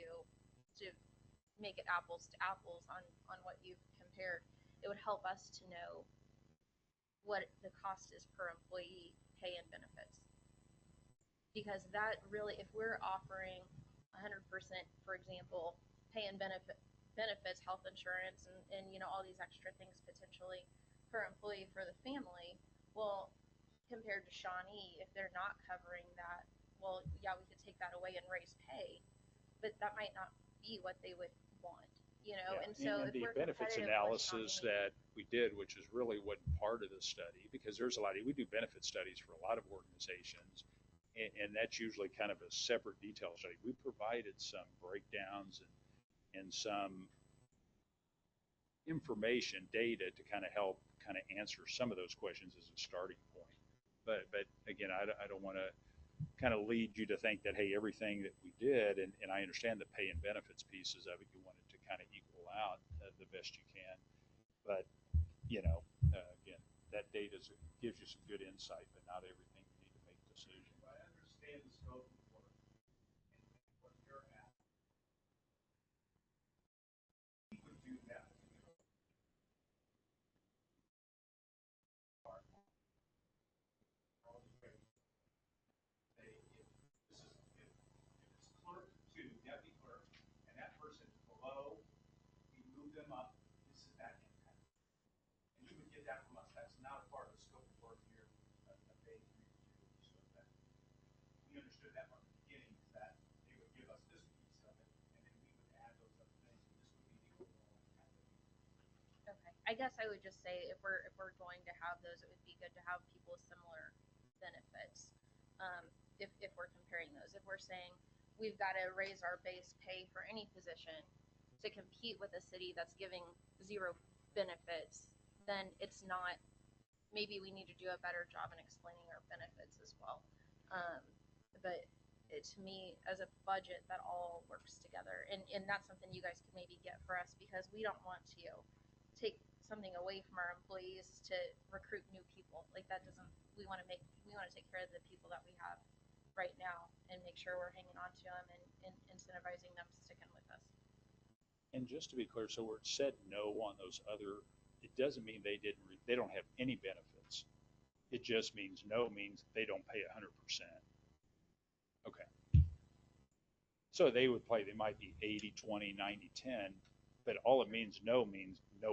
make it apples to apples on what you've compared. It would help us to know what the cost is per employee pay and benefits. Because that really, if we're offering 100%, for example, pay and benefits, health insurance, and all these extra things potentially per employee for the family, well, compared to Shawnee, if they're not covering that, well, yeah, we could take that away and raise pay, but that might not be what they would want,
Yeah.
And so
and
if
the
we're
benefits
competitive with
analysis
Shawnee,
that we did, which is really wasn't part of the study, because there's a lot we do benefit studies for a lot of organizations, and that's usually kind of a separate detail study. We provided some breakdowns and some information, data to kind of help kind of answer some of those questions as a starting point. But again, I don't want to kind of lead you to think that, hey, everything that we did, and I understand the pay and benefits pieces of it, you wanted to kind of equal out the best you can. But, again, that data gives you some good insight, but not everything you need to make decisions.
I understand the scope of work and what you're at. We would do that. If it's clerk to deputy clerk and that person is below, we move them up, this is that impact. And you would get that from us. That's not a part of the scope of work here that they agreed to do. So that we understood that from the beginning, is that they would give us this piece of it, and then we would add those other things, and this would be the overall impact.
okay. I guess I would just say if we're going to have those, it would be good to have people with similar benefits. If we're comparing those, if we're saying we've got to raise our base pay for any position to compete with a city that's giving 0 benefits, then it's not, maybe we need to do a better job in explaining our benefits as well. But to me, as a budget, that all works together. And that's something you guys can maybe get for us, because we don't want to take something away from our employees to recruit new people. Like that doesn't, we want to take care of the people that we have right now and make sure we're hanging on to them and incentivizing them sticking with us.
And just to be clear, so where it said no on those other, it doesn't mean they don't have any benefits. It just means no means they don't pay 100%. Okay. So they might be 80, 20, 90, 10, but all it means no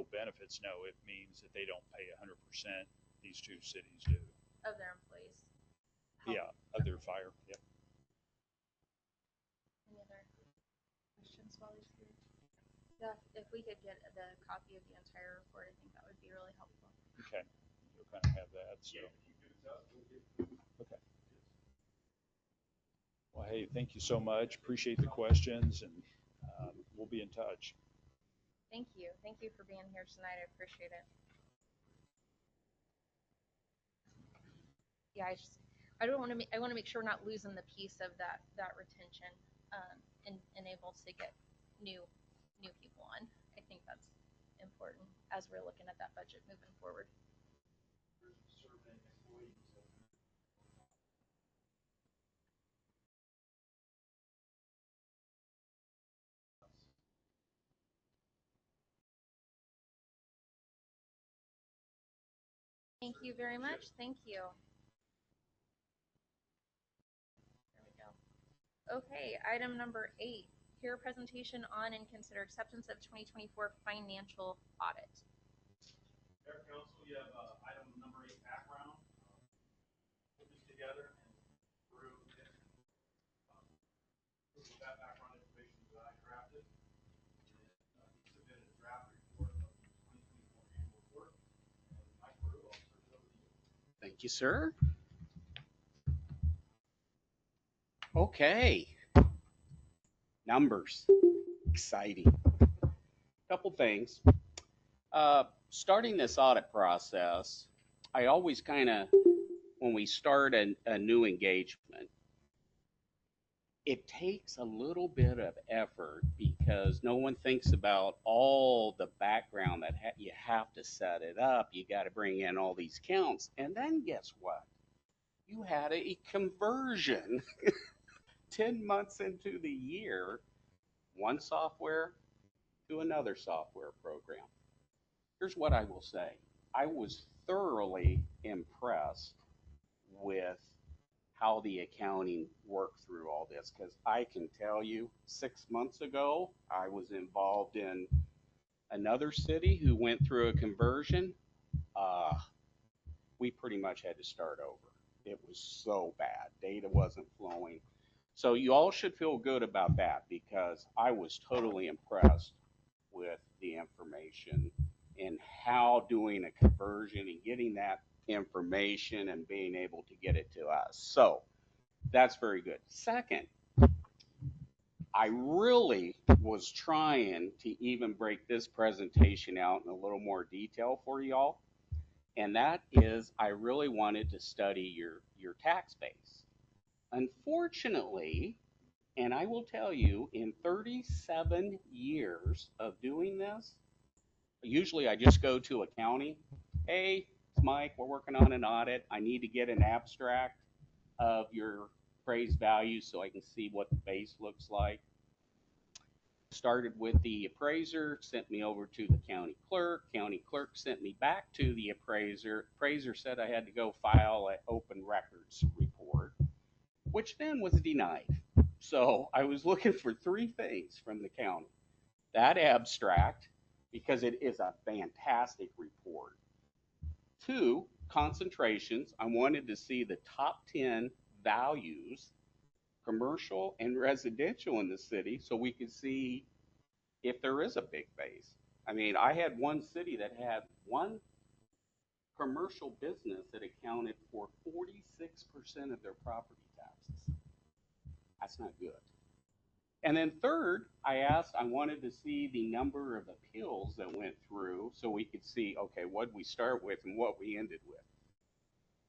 benefits. No, it means that they don't pay 100%. These two cities do.
Of their employees.
Yeah, of their fire. Yep.
Any other questions while he's here? Yeah, if we could get the copy of the entire report, I think that would be really helpful.
Okay. You'll kind of have that. So. Okay. Well, hey, thank you so much. Appreciate the questions, and we'll be in touch.
Thank you. Thank you for being here tonight. I appreciate it. Yeah, I want to make sure we're not losing the piece of that retention and able to get new people on. I think that's important as we're looking at that budget moving forward. Thank you very much. Thank you. There we go. Okay, item number 8. Hear a presentation on and consider acceptance of 2024 financial audit.
Mayor, Council, you have item number 8, background. Put this together and through it. With that background information that I drafted, he submitted a draft report of the 2024 annual report. And my crew, I'll turn it over to you.
Thank you, sir. Okay. Numbers. Exciting. Couple things. Starting this audit process, I always kind of, when we start a new engagement, it takes a little bit of effort because no one thinks about all the background that you have to set it up. You got to bring in all these counts. And then guess what? You had a conversion 10 months into the year, one software to another software program. Here's what I will say. I was thoroughly impressed with how the accounting worked through all this, because I can tell you 6 months ago, I was involved in another city who went through a conversion. We pretty much had to start over. It was so bad. Data wasn't flowing. So you all should feel good about that, because I was totally impressed with the information and how doing a conversion and getting that information and being able to get it to us. So that's very good. Second, I really was trying to even break this presentation out in a little more detail for y'all. And that is, I really wanted to study your tax base. Unfortunately, and I will tell you, in 37 years of doing this, usually I just go to accounting. Hey, it's Mike, we're working on an audit. I need to get an abstract of your appraised value so I can see what the base looks like. Started with the appraiser, sent me over to the county clerk. County clerk sent me back to the appraiser. Appraiser said I had to go file an open records report, which then was denied. So I was looking for 3 things from the county. That abstract, because it is a fantastic report. 2, concentrations. I wanted to see the top 10 values, commercial and residential in the city, so we could see if there is a big base. I mean, I had one city that had one commercial business that accounted for 46% of their property taxes. That's not good. And then third, I wanted to see the number of appeals that went through so we could see, okay, what we start with and what we ended with.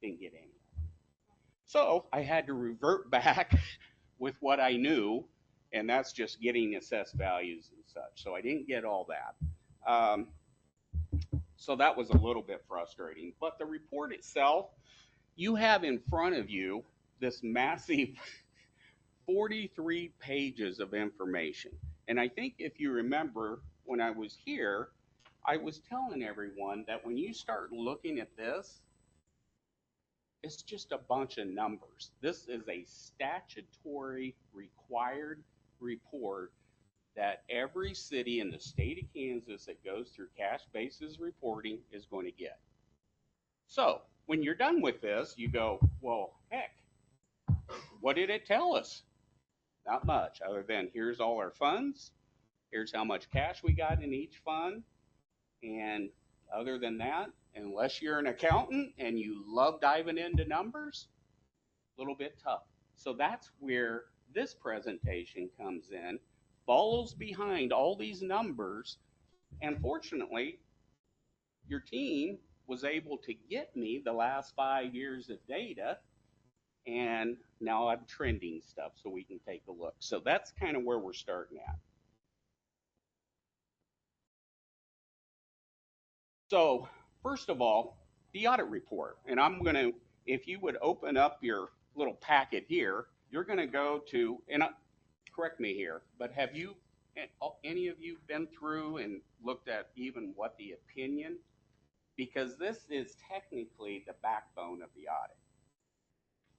Didn't get any. So I had to revert back with what I knew, and that's just getting assessed values and such. So I didn't get all that. So that was a little bit frustrating. But the report itself, you have in front of you this massive 43 pages of information. And I think if you remember when I was here, I was telling everyone that when you start looking at this, it's just a bunch of numbers. This is a statutory required report that every city in the state of Kansas that goes through cash basis reporting is going to get. So when you're done with this, you go, well, heck, what did it tell us? Not much, other than here's all our funds, here's how much cash we got in each fund, and other than that, unless you're an accountant and you love diving into numbers, a little bit tough. So that's where this presentation comes in, follows behind all these numbers, and fortunately, your team was able to get me the last 5 years of data, and now I'm trending stuff so we can take a look. So that's kind of where we're starting at. So first of all, the audit report. And I'm going to, if you would open up your little packet here, you're going to go to, and correct me here, but have you, any of you been through and looked at even what the opinion? Because this is technically the backbone of the audit.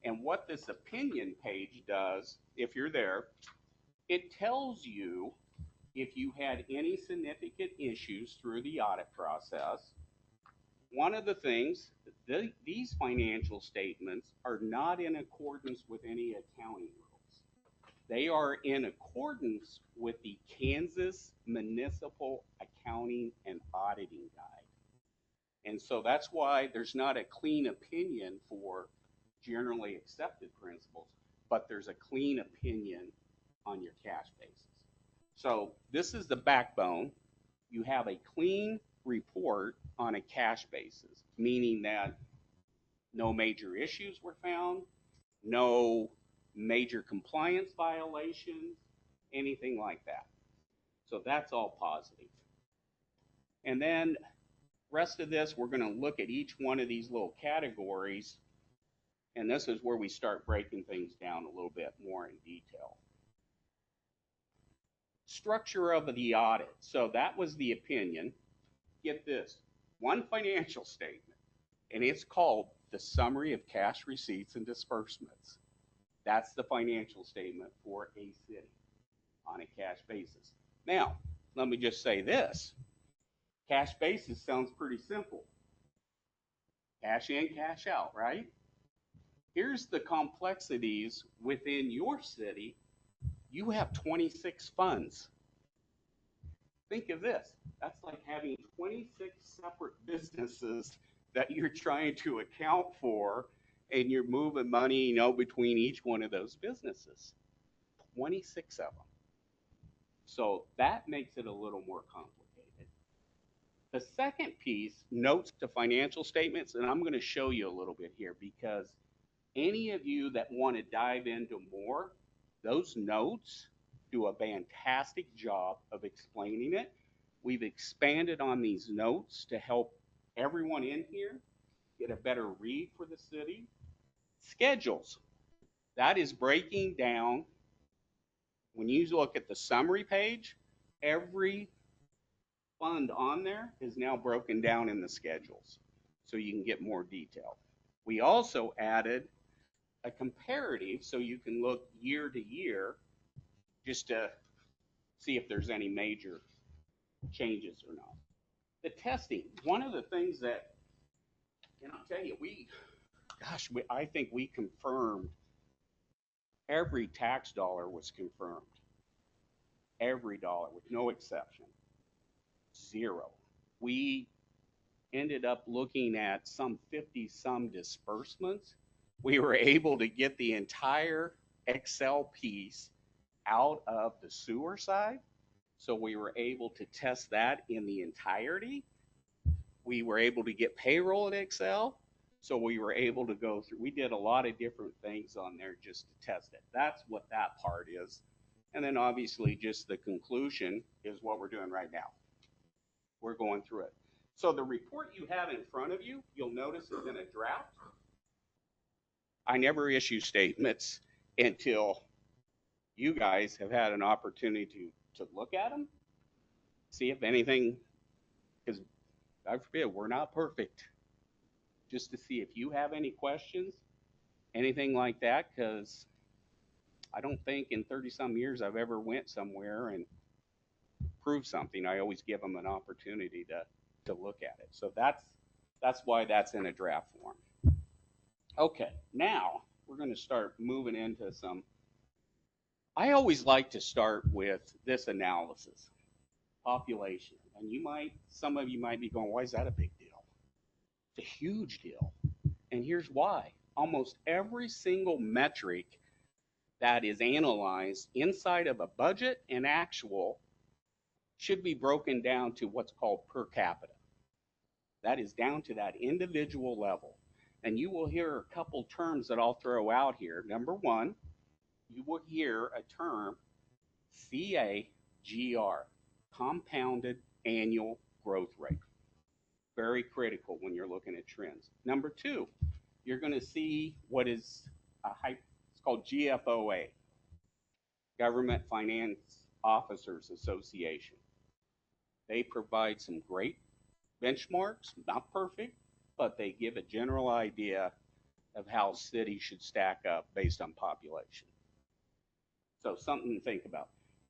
And what this opinion page does, if you're there, it tells you if you had any significant issues through the audit process. One of the things, these financial statements are not in accordance with any accounting rules. They are in accordance with the Kansas Municipal Accounting and Auditing Guide. And so that's why there's not a clean opinion for generally accepted principles, but there's a clean opinion on your cash basis. So this is the backbone. You have a clean report on a cash basis, meaning that no major issues were found, no major compliance violations, anything like that. So that's all positive. And then rest of this, we're going to look at each one of these little categories, and this is where we start breaking things down a little bit more in detail. Structure of the audit. So that was the opinion. Get this, one financial statement, and it's called the Summary of Cash Receipts and Disbursements. That's the financial statement for a city on a cash basis. Now, let me just say this. Cash basis sounds pretty simple. Cash in, cash out, right? Here's the complexities within your city. You have 26 funds. Think of this. That's like having 26 separate businesses that you're trying to account for, and you're moving money, between each one of those businesses. 26 of them. So that makes it a little more complicated. The second piece, notes to financial statements, and I'm going to show you a little bit here because any of you that want to dive into more, those notes do a fantastic job of explaining it. We've expanded on these notes to help everyone in here get a better read for the city. Schedules. That is breaking down. When you look at the summary page, every fund on there is now broken down in the schedules, so you can get more detail. We also added a comparative, so you can look year to year just to see if there's any major changes or not. The testing, one of the things that, and I'll tell you, I think we confirmed every tax dollar was confirmed. Every dollar, with no exception. 0. We ended up looking at some 50-some disbursements. We were able to get the entire Excel piece out of the sewer side. So we were able to test that in the entirety. We were able to get payroll in Excel. So we were able to go through, we did a lot of different things on there just to test it. That's what that part is. And then obviously just the conclusion is what we're doing right now. We're going through it. So the report you have in front of you, you'll notice is in a draft. I never issue statements until you guys have had an opportunity to look at them, see if anything, because God forbid, we're not perfect. Just to see if you have any questions, anything like that, because I don't think in 30 some years I've ever went somewhere and proved something. I always give them an opportunity to look at it. So that's why that's in a draft form. Okay, now we're going to start moving into some. I always like to start with this analysis, population. And some of you might be going, why is that a big deal? It's a huge deal. And here's why. Almost every single metric that is analyzed inside of a budget and actual should be broken down to what's called per capita. That is down to that individual level. And you will hear a couple terms that I'll throw out here. Number one, you will hear a term, CAGR, compounded annual growth rate. Very critical when you're looking at trends. Number two, you're going to see what is it's called GFOA, Government Finance Officers Association. They provide some great benchmarks, not perfect, but they give a general idea of how cities should stack up based on population. So something to think about.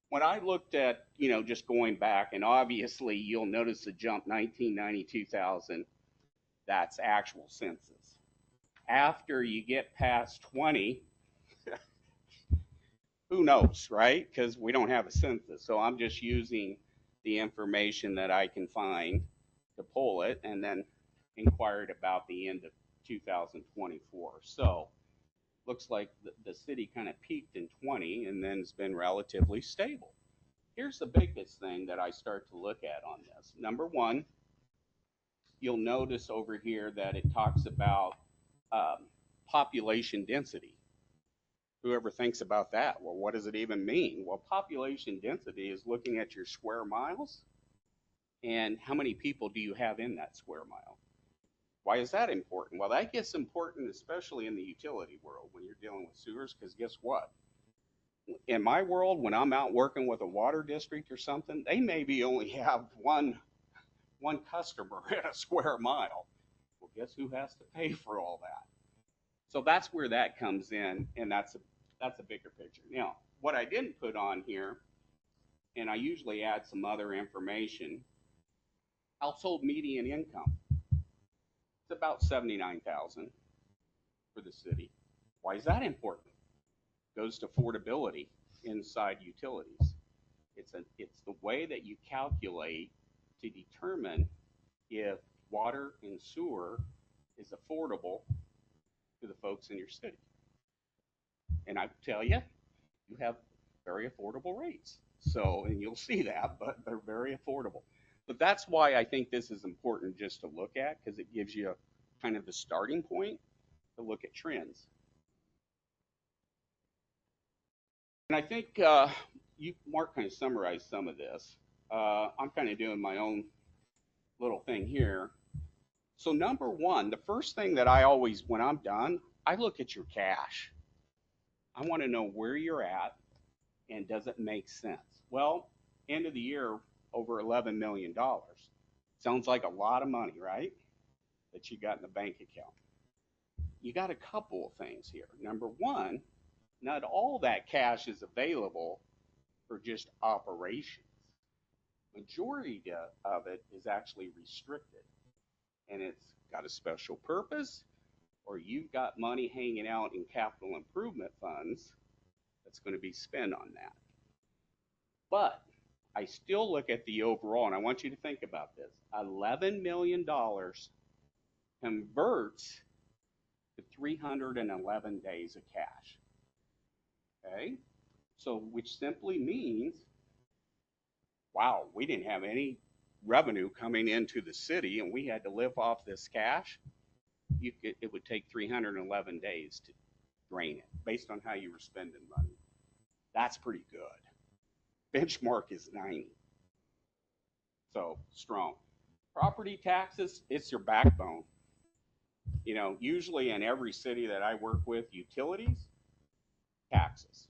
When I looked at, just going back, and obviously you'll notice the jump 1990, 2000, that's actual census. After you get past 20, who knows, right? Because we don't have a census. So I'm just using the information that I can find to pull it, and then inquired about the end of 2024. So looks like the city kind of peaked in 20 and then it's been relatively stable. Here's the biggest thing that I start to look at on this. Number one, you'll notice over here that it talks about population density. Whoever thinks about that, well, what does it even mean? Well, population density is looking at your square miles and how many people do you have in that square mile. Why is that important? Well, that gets important especially in the utility world when you're dealing with sewers, because guess what? In my world, when I'm out working with a water district or something, they maybe only have one customer in a square mile. Well, guess who has to pay for all that? So that's where that comes in, and that's a bigger picture. Now, what I didn't put on here, and I usually add some other information, household median income. It's about $79,000 for the city. Why is that important? It goes to affordability inside utilities. It's the way that you calculate to determine if water and sewer is affordable to the folks in your city. And I tell you, you have very affordable rates. So, and you'll see that, but they're very affordable. But that's why I think this is important just to look at, because it gives you kind of the starting point to look at trends. And I think Mark kind of summarized some of this. I'm kind of doing my own little thing here. So number one, the first thing that I always, when I'm done, I look at your cash. I want to know where you're at and does it make sense? Well, end of the year, over $11 million. Sounds like a lot of money, right? That you got in the bank account. You got a couple of things here. Number one, not all that cash is available for just operations. Majority of it is actually restricted, and it's got a special purpose, or you've got money hanging out in capital improvement funds that's going to be spent on that. But I still look at the overall, and I want you to think about this. $11 million converts to 311 days of cash. Okay? So, which simply means, wow, we didn't have any revenue coming into the city and we had to live off this cash. It would take 311 days to drain it based on how you were spending money. That's pretty good. Benchmark is 90. So strong. Property taxes, it's your backbone. You know, usually in every city that I work with, utilities, taxes.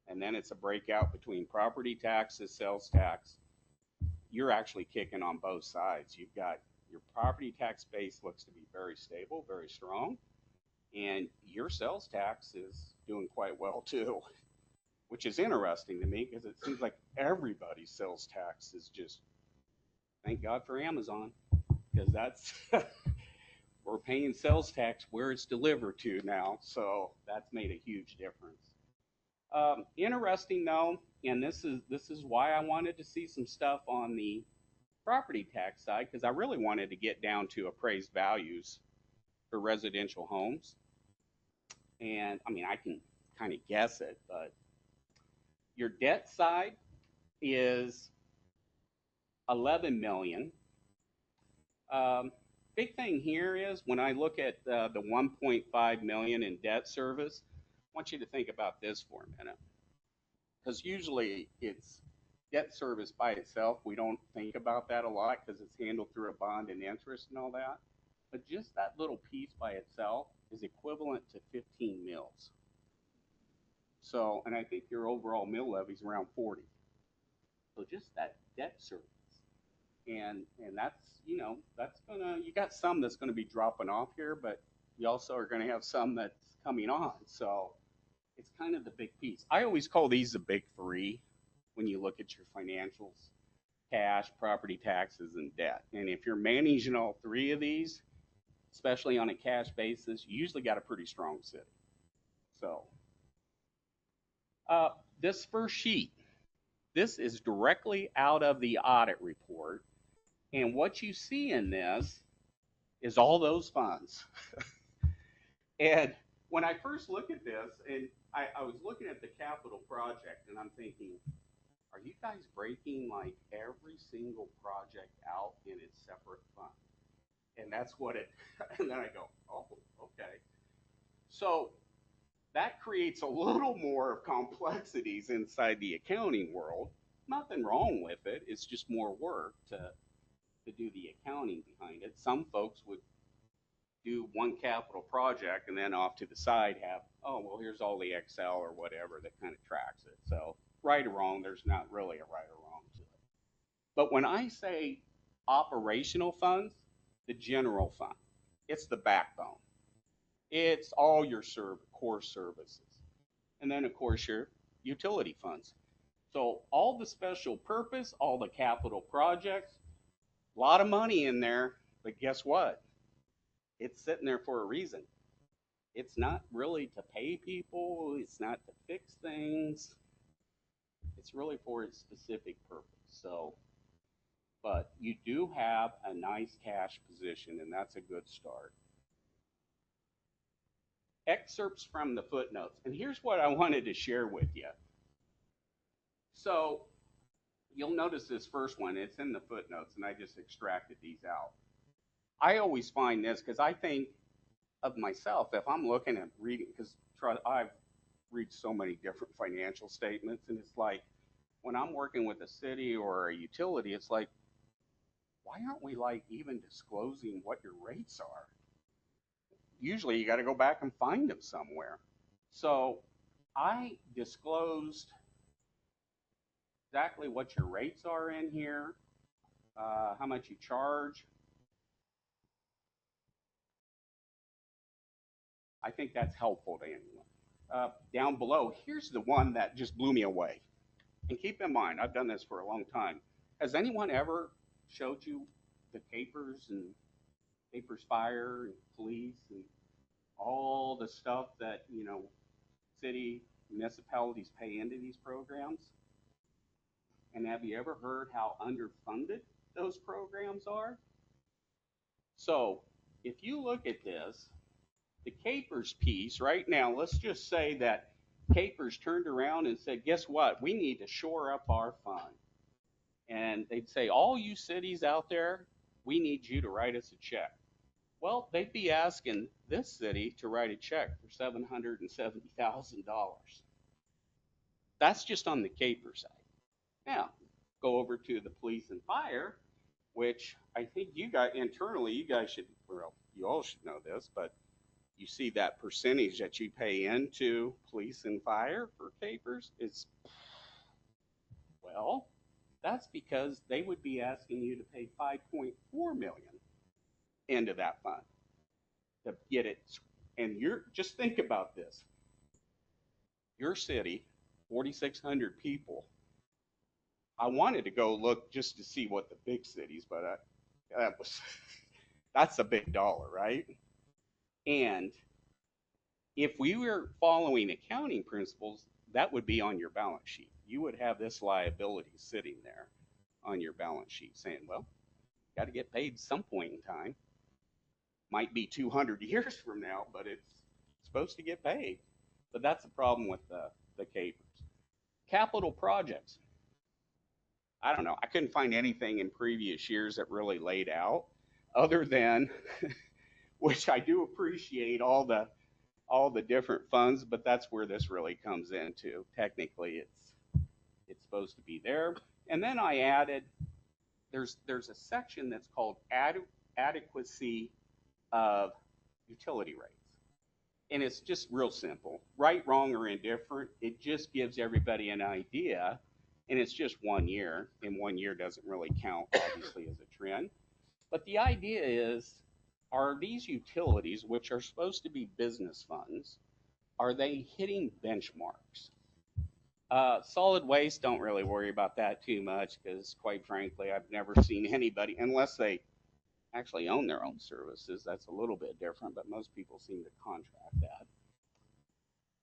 And then it's a breakout between property taxes, sales tax. You're actually kicking on both sides. You've got your property tax base looks to be very stable, very strong, and your sales tax is doing quite well too, which is interesting to me because it seems like everybody's sales tax is just, thank God for Amazon, because that's we're paying sales tax where it's delivered to now, so that's made a huge difference. Interesting though, and this is why I wanted to see some stuff on the property tax side because I really wanted to get down to appraised values for residential homes. And I mean, I can kind of guess it, but your debt side is 11 million. Big thing here is when I look at the 1.5 million in debt service, I want you to think about this for a minute. Because usually it's debt service by itself. We don't think about that a lot because it's handled through a bond and interest and all that. But just that little piece by itself is equivalent to 15 mills. So, and I think your overall mill levy is around 40. So just that debt service. And that's, you know, that's gonna, you got some that's gonna be dropping off here, but you also are gonna have some that's coming on. So it's kind of the big piece. I always call these the big three when you look at your financials: cash, property taxes, and debt. And if you're managing all three of these, especially on a cash basis, you usually got a pretty strong city. So this first sheet, this is directly out of the audit report. And what you see in this is all those funds. And when I first look at this, and I was looking at the capital project, and I'm thinking, are you guys breaking like every single project out in its separate fund? And that's what it, and then I go, oh, okay. So that creates a little more of complexities inside the accounting world. Nothing wrong with it. It's just more work to do the accounting behind it. Some folks would do one capital project and then off to the side have, oh, well, here's all the Excel or whatever that kind of tracks it. So right or wrong, there's not really a right or wrong to it. But when I say operational funds, the general fund, it's the backbone. It's all your core services. And then, of course, your utility funds. So all the special purpose, all the capital projects, a lot of money in there, but guess what? It's sitting there for a reason. It's not really to pay people. It's not to fix things. It's really for its specific purpose. So, but you do have a nice cash position, and that's a good start. Excerpts from the footnotes. And here's what I wanted to share with you. So you'll notice this first one, it's in the footnotes, and I just extracted these out. I always find this because I think of myself, if I'm looking at reading, because I've read so many different financial statements, and it's like when I'm working with a city or a utility, it's like, why aren't we like even disclosing what your rates are? Usually you got to go back and find them somewhere. So I disclosed exactly what your rates are in here, how much you charge. I think that's helpful to anyone. Down below, here's the one that just blew me away. And keep in mind, I've done this for a long time. Has anyone ever showed you the capers and capers fire and police and all the stuff that, you know, city municipalities pay into these programs? And have you ever heard how underfunded those programs are? So if you look at this, the capers piece right now, let's just say that capers turned around and said, guess what? We need to shore up our fund. And they'd say, all you cities out there, we need you to write us a check. Well, they'd be asking this city to write a check for $770,000. That's just on the caper side. Now, go over to the police and fire. which I think you guys internally, you guys should, well, you all should know this, but you see that percentage that you pay into police and fire for capers, it's, well, that's because they would be asking you to pay 5.4 million into that fund to get it. And you're just think about this. Your city, 4,600 people. I wanted to go look just to see what the big cities, but that was that's a big dollar, right? And if we were following accounting principles, that would be on your balance sheet. You would have this liability sitting there on your balance sheet saying, well, got to get paid some point in time. Might be 200 years from now, but it's supposed to get paid. But that's the problem with the capers. Capital projects. I don't know. I couldn't find anything in previous years that really laid out other than, which I do appreciate all the different funds, but that's where this really comes into. Technically, it's supposed to be there. And then I added, there's a section that's called adequacy of utility rates. And it's just real simple. Right, wrong, or indifferent, it just gives everybody an idea. And it's just 1 year, and 1 year doesn't really count, obviously, as a trend. But the idea is, are these utilities, which are supposed to be business funds, are they hitting benchmarks? Solid waste, don't really worry about that too much because, quite frankly, I've never seen anybody, unless they actually own their own services, that's a little bit different, but most people seem to contract that.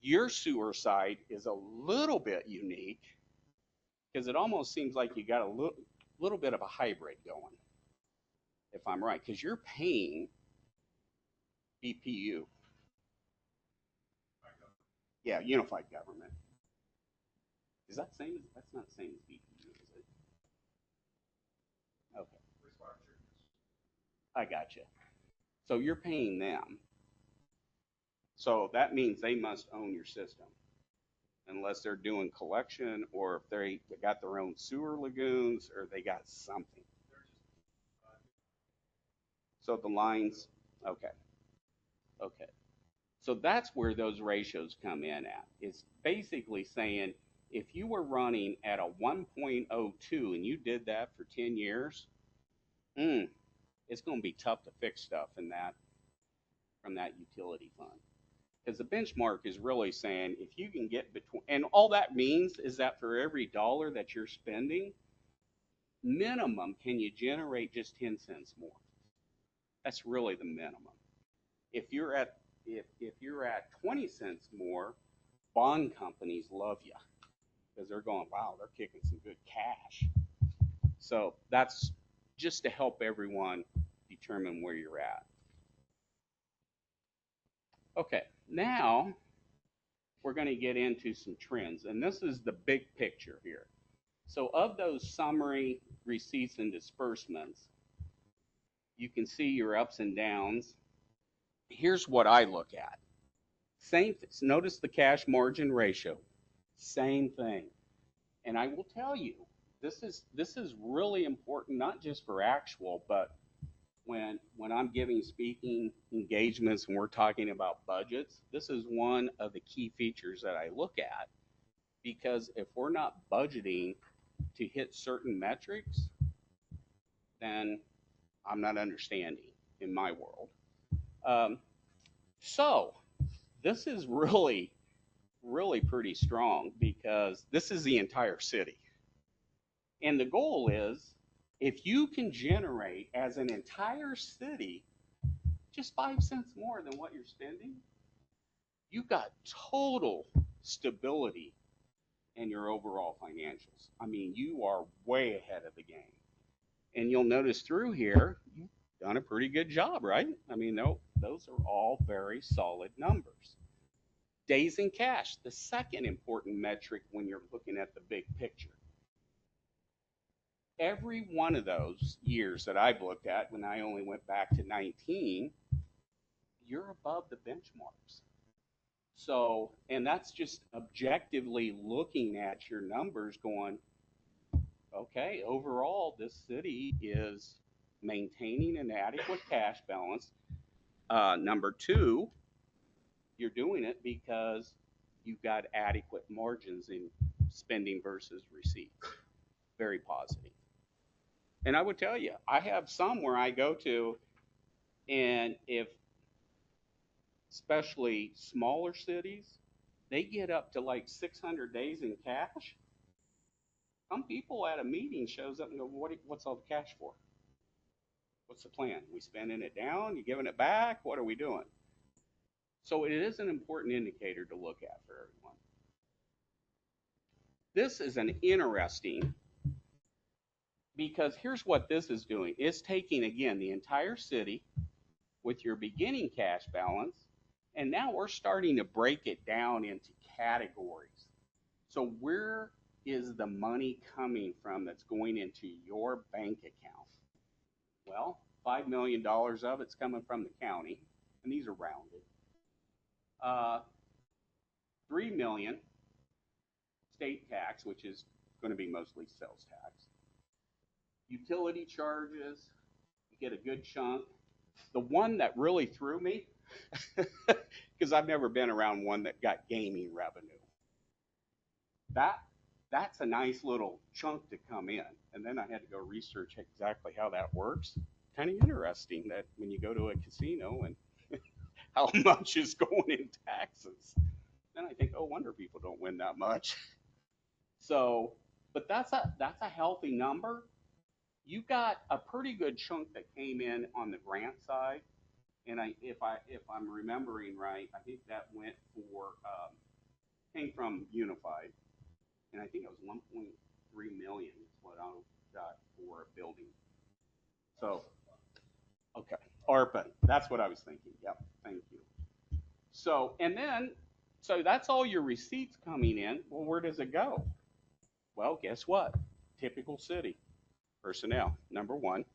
Your sewer side is a little bit unique because it almost seems like you got a little bit of a hybrid going, if I'm right, because you're paying BPU. Yeah, unified government. Is that same as, that's not the same as BPU, is it? Okay. I gotcha. So you're paying them. So that means they must own your system unless they're doing collection or if they got their own sewer lagoons or they got something. So the lines, okay. Okay. So that's where those ratios come in at. It's basically saying if you were running at a 1.02 and you did that for 10 years, it's going to be tough to fix stuff in that from that utility fund. Because the benchmark is really saying if you can get between, and all that means is that for every dollar that you're spending, minimum can you generate just 10 cents more. That's really the minimum. If you're at 20 cents more, bond companies love you because they're going, wow, they're kicking some good cash. So that's just to help everyone determine where you're at. Okay, now we're going to get into some trends, and this is the big picture here. So of those summary receipts and disbursements, you can see your ups and downs. Here's what I look at. Notice the cash margin ratio. Same thing. And I will tell you, this is really important, not just for actual, but when I'm giving speaking engagements and we're talking about budgets, this is one of the key features that I look at, because if we're not budgeting to hit certain metrics, then I'm not understanding in my world. So this is really, really pretty strong because this is the entire city. And the goal is, if you can generate as an entire city just 5 cents more than what you're spending, you got total stability in your overall financials. I mean, you are way ahead of the game. And you'll notice through here, you've done a pretty good job, right? I mean, those are all very solid numbers. Days in cash, the second important metric when you're looking at the big picture. Every one of those years that I've looked at, when I only went back to 19, you're above the benchmarks. So, and that's just objectively looking at your numbers going, okay, overall, this city is maintaining an adequate cash balance. Number two, you're doing it because you've got adequate margins in spending versus receipts. Very positive. And I would tell you, I have some where I go to, and if, especially smaller cities, they get up to like 600 days in cash. Some people at a meeting shows up and go, what's all the cash for? What's the plan? We spending it down? You giving it back? What are we doing? So it is an important indicator to look at for everyone. This is an interesting, because here's what this is doing. It's taking, again, the entire city with your beginning cash balance, and now we're starting to break it down into categories. So where is the money coming from that's going into your bank account? Well, $5 million of it's coming from the county, and these are rounded. $3 million state tax, which is going to be mostly sales tax. Utility charges, you get a good chunk. The one that really threw me, because I've never been around one that got gaming revenue. That's a nice little chunk to come in. And then I had to go research exactly how that works. Kind of interesting that when you go to a casino and how much is going in taxes. Then I think, oh, wonder people don't win that much. So, but that's a healthy number. You got a pretty good chunk that came in on the grant side, and if I'm remembering right, I think that went for came from Unified, and I think it was 1.3 million is what I got for a building. So, okay, ARPA, that's what I was thinking. Yep, thank you. So, and then, so that's all your receipts coming in. Well, where does it go? Well, guess what? Typical city. Personnel, number one.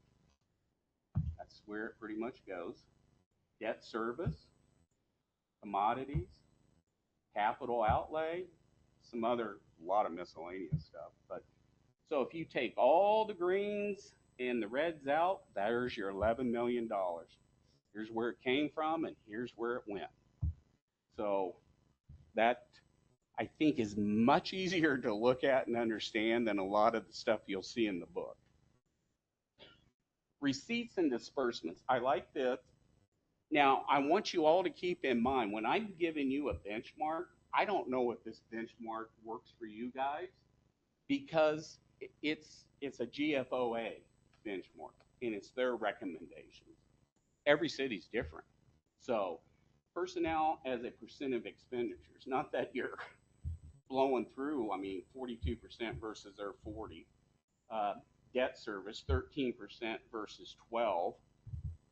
That's where it pretty much goes. Debt service, commodities, capital outlay, some other, a lot of miscellaneous stuff. But so if you take all the greens and the reds out, there's your $11 million. Here's where it came from, and here's where it went. So that, I think, is much easier to look at and understand than a lot of the stuff you'll see in the book. Receipts and disbursements. I like this. Now, I want you all to keep in mind, when I'm giving you a benchmark, I don't know if this benchmark works for you guys, because it's a GFOA benchmark, and it's their recommendations. Every city's different. So personnel as a percent of expenditures, not that you're blowing through, 42% versus their 40. Debt service, 13% versus 12.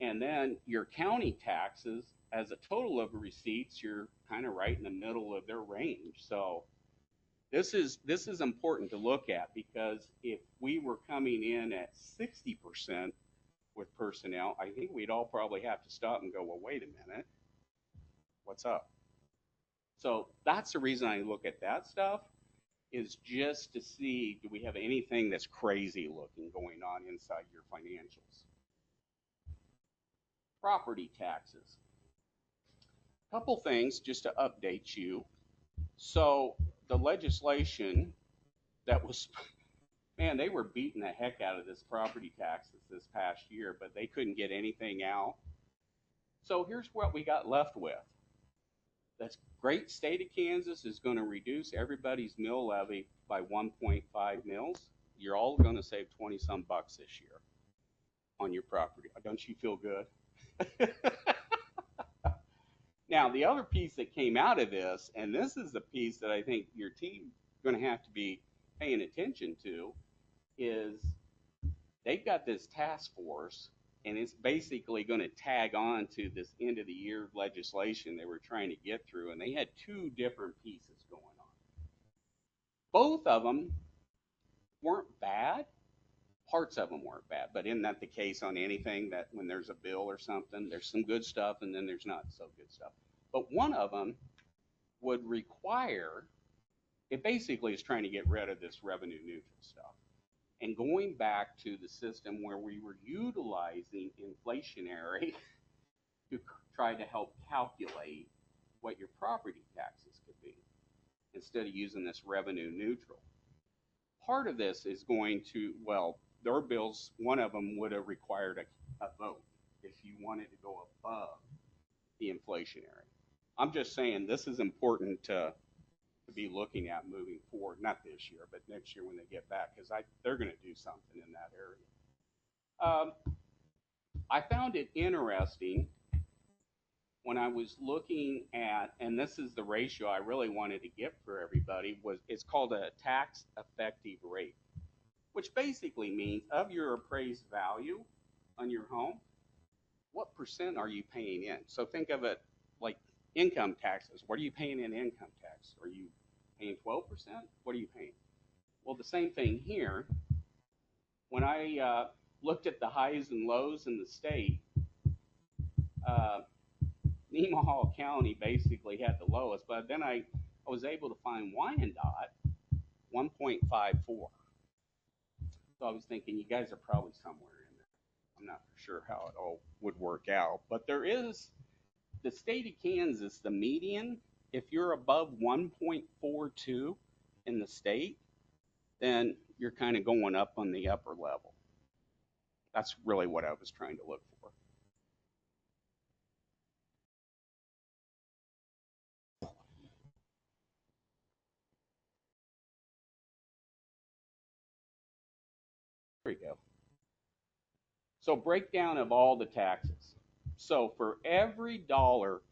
And then your county taxes, as a total of receipts, you're kind of right in the middle of their range. So this is important to look at, because if we were coming in at 60% with personnel, I think we'd all probably have to stop and go, well, wait a minute, what's up? So that's the reason I look at that stuff, is just to see, do we have anything that's crazy looking going on inside your financials? Property taxes. Couple things just to update you. So the legislation that was, man, they were beating the heck out of this property taxes this past year, but they couldn't get anything out. So here's what we got left with. That's great state of Kansas is going to reduce everybody's mill levy by 1.5 mils. You're all going to save 20 some bucks this year on your property. Don't you feel good? Now, the other piece that came out of this, and this is the piece that I think your team is going to have to be paying attention to, is they've got this task force, and it's basically going to tag on to this end of the year legislation they were trying to get through, and they had two different pieces going on. Both of them weren't bad. Parts of them weren't bad, but isn't that the case on anything, that when there's a bill or something, there's some good stuff and then there's not so good stuff. But one of them would require, it basically is trying to get rid of this revenue neutral stuff. and going back to the system where we were utilizing inflationary to try to help calculate what your property taxes could be instead of using this revenue neutral. Part of this is going to, well, their bills, one of them would have required a vote if you wanted to go above the inflationary. I'm just saying this is important to be looking at moving forward, not this year, but next year when they get back, because they're going to do something in that area. I found it interesting when I was looking at, and this is the ratio I really wanted to get for everybody, was it's called a tax effective rate, which basically means of your appraised value on your home, what percent are you paying in? So think of it like income taxes. What are you paying in income tax? Are you paying 12%? What are you paying? Well, the same thing here. When I looked at the highs and lows in the state, Nemaha County basically had the lowest, but then I was able to find Wyandotte 1.54. So I was thinking you guys are probably somewhere in there. I'm not for sure how it all would work out, but there is the state of Kansas, the median, if you're above 1.42 in the state, then you're kind of going up on the upper level. That's really what I was trying to look for. There you go. So breakdown of all the taxes. So for every dollar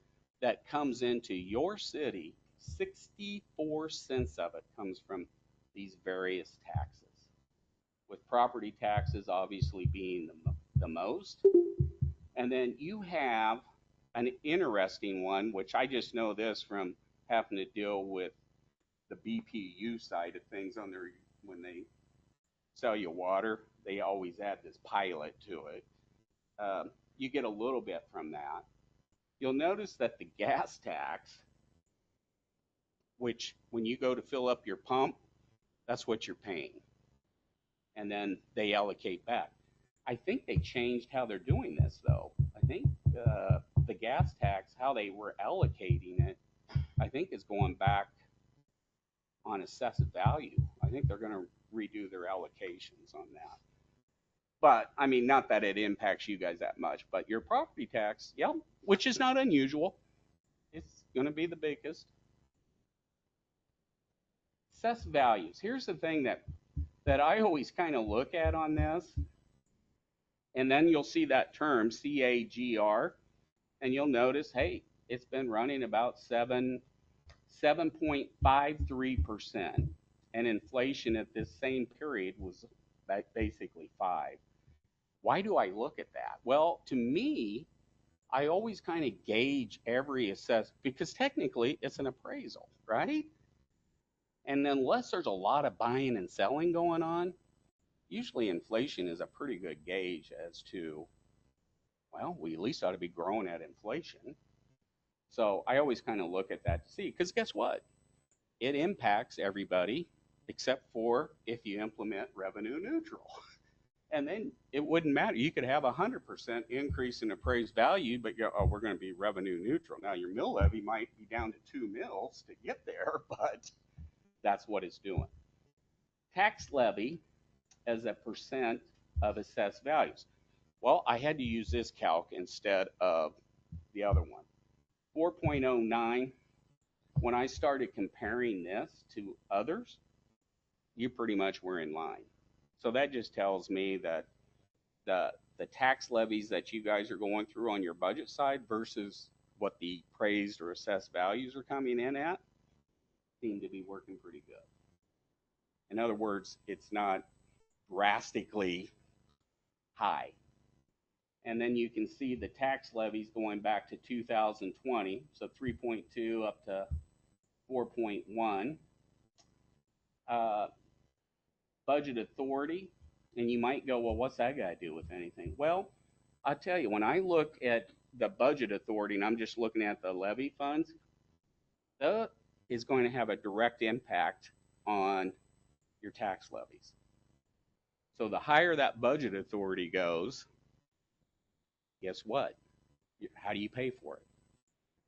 that comes into your city, 64 cents of it comes from these various taxes, with property taxes obviously being the most. And then you have an interesting one, which I just know this from having to deal with the BPU side of things on their, when they sell you water, they always add this pilot to it. You get a little bit from that. You'll notice that the gas tax, which when you go to fill up your pump, that's what you're paying. And then they allocate back. I think they changed how they're doing this, though. I think the gas tax, how they were allocating it, I think is going back on assessed value. I think they're going to redo their allocations on that. But, I mean, not that it impacts you guys that much, but your property tax, yeah, which is not unusual. It's going to be the biggest. Assessed values. Here's the thing that I always kind of look at on this. And then you'll see that term, CAGR, and you'll notice, hey, it's been running about 7.53%. And inflation at this same period was basically 5. Why do I look at that? Well, to me, I always kind of gauge every because technically it's an appraisal, right? And unless there's a lot of buying and selling going on, usually inflation is a pretty good gauge as to, well, we at least ought to be growing at inflation. So I always kind of look at that to see, because guess what? It impacts everybody except for if you implement revenue neutral. And then it wouldn't matter. You could have 100% increase in appraised value, but we're going to be revenue neutral. Now, your mill levy might be down to 2 mills to get there, but that's what it's doing. Tax levy as a percent of assessed values. Well, I had to use this calc instead of the other one. 4.09, when I started comparing this to others, you pretty much were in line. So that just tells me that the tax levies that you guys are going through on your budget side versus what the appraised or assessed values are coming in at seem to be working pretty good. In other words, it's not drastically high. And then you can see the tax levies going back to 2020, so 3.2 up to 4.1. Budget authority, and you might go, well, what's that got to do with anything? Well, I'll tell you, when I look at the budget authority, and I'm just looking at the levy funds, that is going to have a direct impact on your tax levies. So the higher that budget authority goes, guess what? How do you pay for it?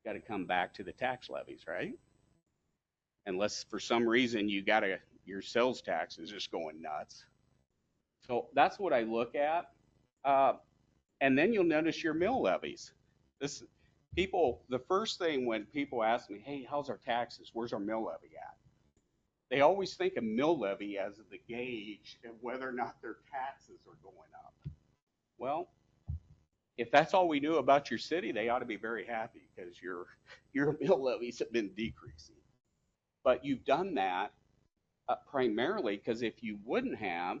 Got to come back to the tax levies, right? Unless for some reason your sales tax is just going nuts. So that's what I look at. Uh, and then you'll notice your mill levies. This the first thing when people ask me, hey, how's our taxes? Where's our mill levy at? They always think of mill levy as the gauge of whether or not their taxes are going up. Well, if that's all we knew about your city, they ought to be very happy because your mill levies have been decreasing. But you've done that primarily because if you wouldn't have,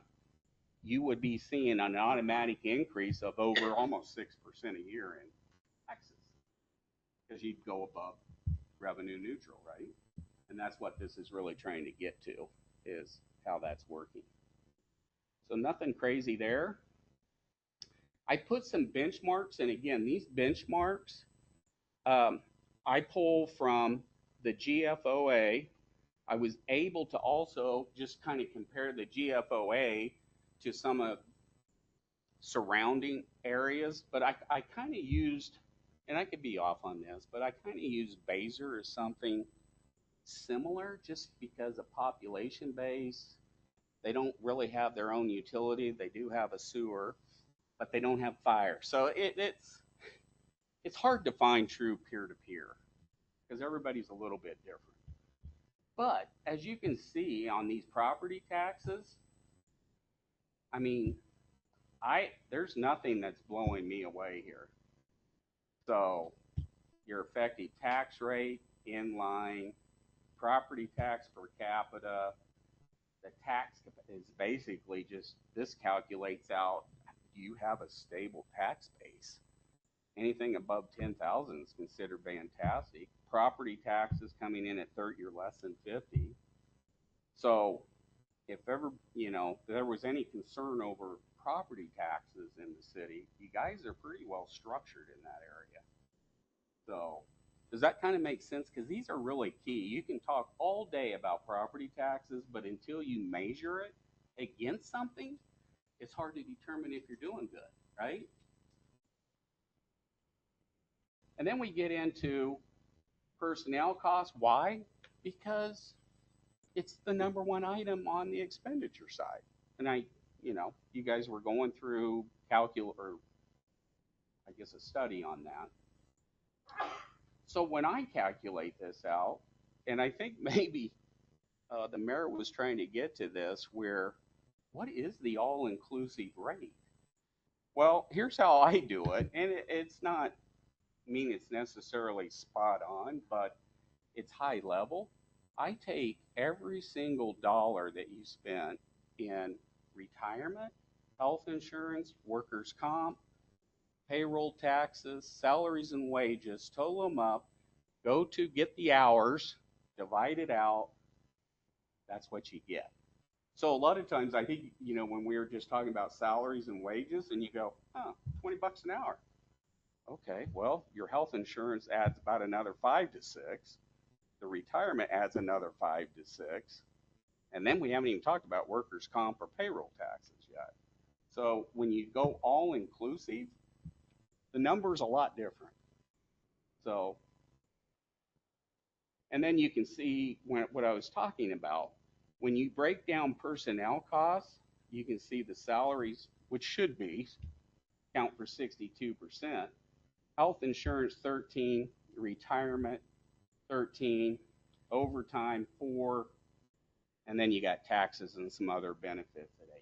you would be seeing an automatic increase of over almost 6% a year in taxes because you'd go above revenue neutral, right? And that's what this is really trying to get to, is how that's working. So nothing crazy there. I put some benchmarks, and again, these benchmarks I pull from the GFOA. I was able to also just kind of compare the GFOA to some of surrounding areas, but I kind of used, and I could be off on this, but I kind of used Baser as something similar just because of population base. They don't really have their own utility. They do have a sewer, but they don't have fire. So it's hard to find true peer-to-peer because everybody's a little bit different. But as you can see on these property taxes, I mean, there's nothing that's blowing me away here. So your effective tax rate, inline, property tax per capita, the tax is basically just, this calculates out, do you have a stable tax base? Anything above 10,000 is considered fantastic. Property taxes coming in at 30 or less than 50. So if ever, if there was any concern over property taxes in the city, you guys are pretty well structured in that area. So does that kind of make sense? Because these are really key. You can talk all day about property taxes, but until you measure it against something, it's hard to determine if you're doing good, right? And then we get into personnel costs. Why? Because it's the number one item on the expenditure side. And you guys were going through or I guess a study on that. So when I calculate this out, and I think maybe the mayor was trying to get to this, where what is the all-inclusive rate? Well, here's how I do it, and it's not mean it's necessarily spot on, but it's high level. I take every single dollar that you spent in retirement, health insurance, workers' comp, payroll taxes, salaries and wages, total them up, go to get the hours, divide it out, that's what you get. So a lot of times I think, when we were just talking about salaries and wages and you go, $20 an hour. Okay, well, your health insurance adds about another 5 to 6. The retirement adds another 5 to 6. And then we haven't even talked about workers' comp or payroll taxes yet. So when you go all inclusive, the number's a lot different. So, and then you can see what I was talking about. When you break down personnel costs, you can see the salaries, which should be, count for 62%. Health insurance 13, retirement 13, overtime 4, and then you got taxes and some other benefits at 8.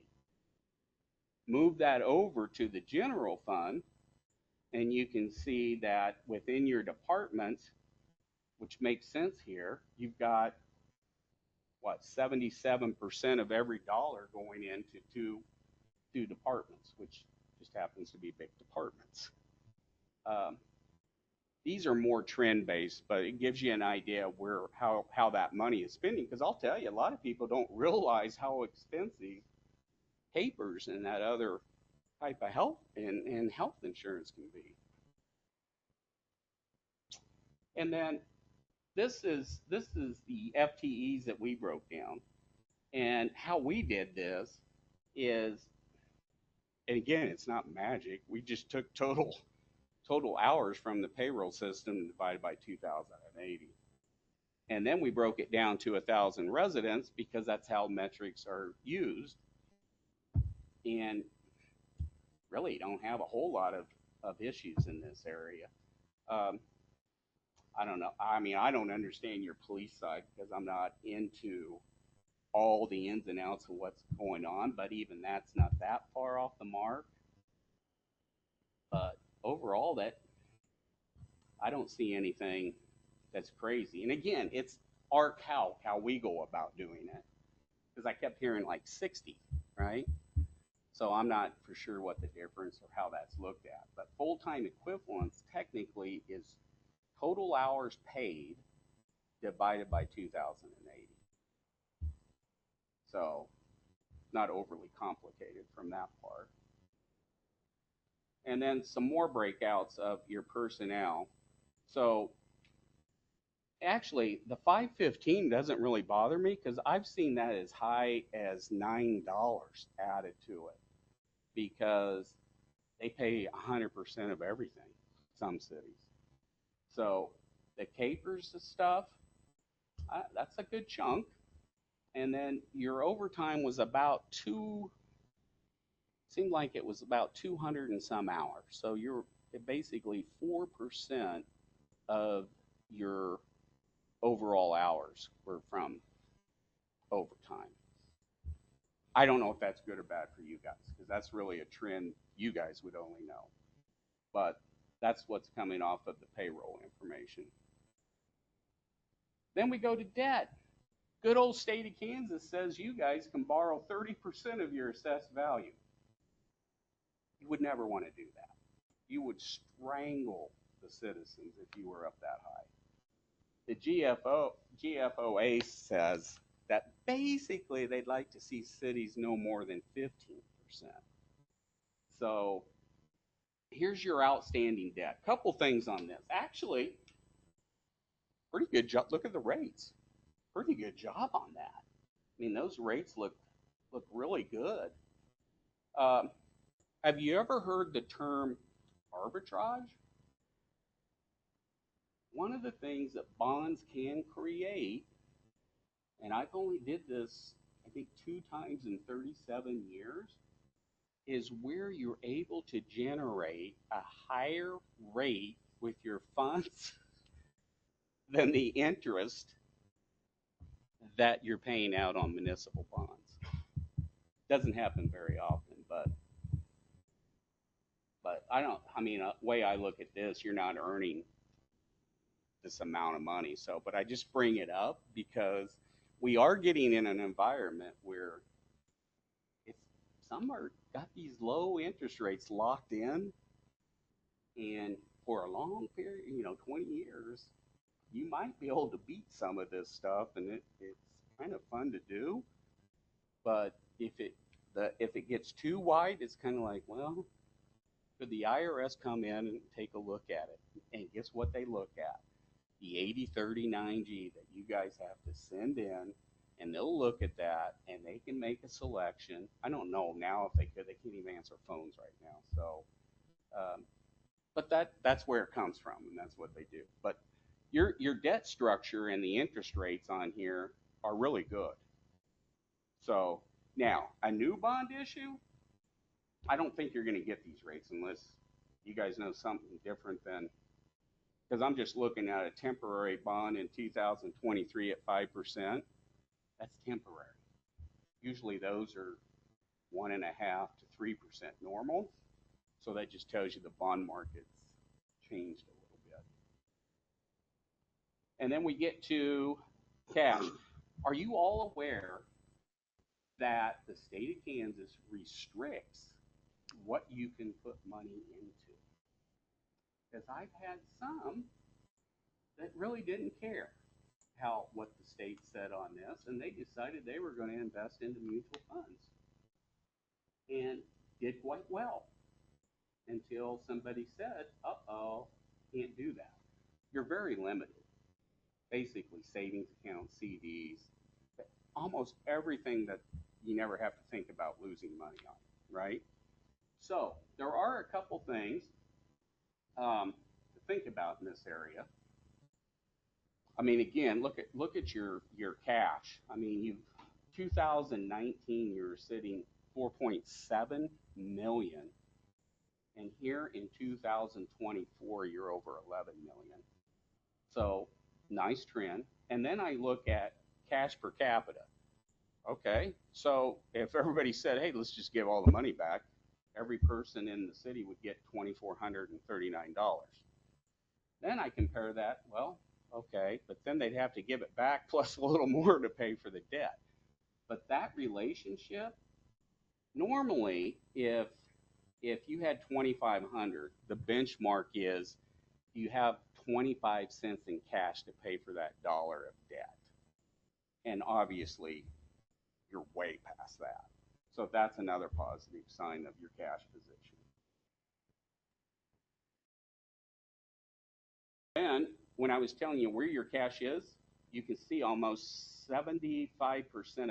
Move that over to the general fund, and you can see that within your departments, which makes sense here, you've got 77% of every dollar going into two departments, which just happens to be big departments. These are more trend-based, but it gives you an idea of how that money is spending. Because I'll tell you, a lot of people don't realize how expensive papers and that other type of health and health insurance can be. And then this is the FTEs that we broke down. And how we did this is and again, it's not magic. We just took total hours from the payroll system and divided by 2,080. And then we broke it down to 1,000 residents because that's how metrics are used. And really don't have a whole lot of issues in this area. I don't know. I mean, I don't understand your police side because I'm not into all the ins and outs of what's going on, but even that's not that far off the mark. But overall, that I don't see anything that's crazy. And again, it's how we go about doing it. Because I kept hearing like 60, right? So I'm not for sure what the difference or how that's looked at. But full-time equivalence technically is total hours paid divided by 2,080. So not overly complicated from that part. And then some more breakouts of your personnel. So actually, the 515 doesn't really bother me because I've seen that as high as $9 added to it because they pay 100% of everything, some cities. So the capers and stuff, that's a good chunk. And then your overtime was about seemed like it was about 200 and some hours. So you're basically 4% of your overall hours were from overtime. I don't know if that's good or bad for you guys because that's really a trend you guys would only know. But that's what's coming off of the payroll information. Then we go to debt. Good old state of Kansas says you guys can borrow 30% of your assessed value. You would never want to do that. You would strangle the citizens if you were up that high. The GFOA says that basically they'd like to see cities no more than 15%. So here's your outstanding debt. Couple things on this. Actually, pretty good job. Look at the rates. Pretty good job on that. I mean, those rates look really good. Have you ever heard the term arbitrage? One of the things that bonds can create, and I've only did this, I think, 2 times in 37 years, is where you're able to generate a higher rate with your funds than the interest that you're paying out on municipal bonds. Doesn't happen very often, but way I look at this, you're not earning this amount of money. So, but I just bring it up because we are getting in an environment where some are got these low interest rates locked in, and for a long period, 20 years, you might be able to beat some of this stuff, and it's kind of fun to do. But if it gets too wide, it's kind of like, well, could the IRS come in and take a look at it? And guess what they look at? The 8039G that you guys have to send in, and they'll look at that, and they can make a selection. I don't know now if they could. They can't even answer phones right now. So, but that's where it comes from, and that's what they do. But your debt structure and the interest rates on here are really good. So now, a new bond issue, I don't think you're going to get these rates unless you guys know something different than, because I'm just looking at a temporary bond in 2023 at 5%. That's temporary. Usually those are 1.5% to 3% normal. So that just tells you the bond market's changed a little bit. And then we get to cash. Are you all aware that the state of Kansas restricts what you can put money into? Because I've had some that really didn't care what the state said on this, and they decided they were going to invest into mutual funds and did quite well until somebody said, uh-oh, can't do that. You're very limited. Basically, savings accounts, CDs, almost everything that you never have to think about losing money on, right? So there are a couple things to think about in this area. I mean, again, look at your cash. I mean, you 2019 you're sitting 4.7 million, and here in 2024 you're over 11 million. So nice trend. And then I look at cash per capita. Okay, so if everybody said, hey, let's just give all the money back, every person in the city would get $2,439. Then I compare that, well, okay, but then they'd have to give it back plus a little more to pay for the debt. But that relationship, normally, if you had 2,500, the benchmark is you have 25 cents in cash to pay for that dollar of debt. And obviously, you're way past that. So that's another positive sign of your cash position. And when I was telling you where your cash is, you can see almost 75%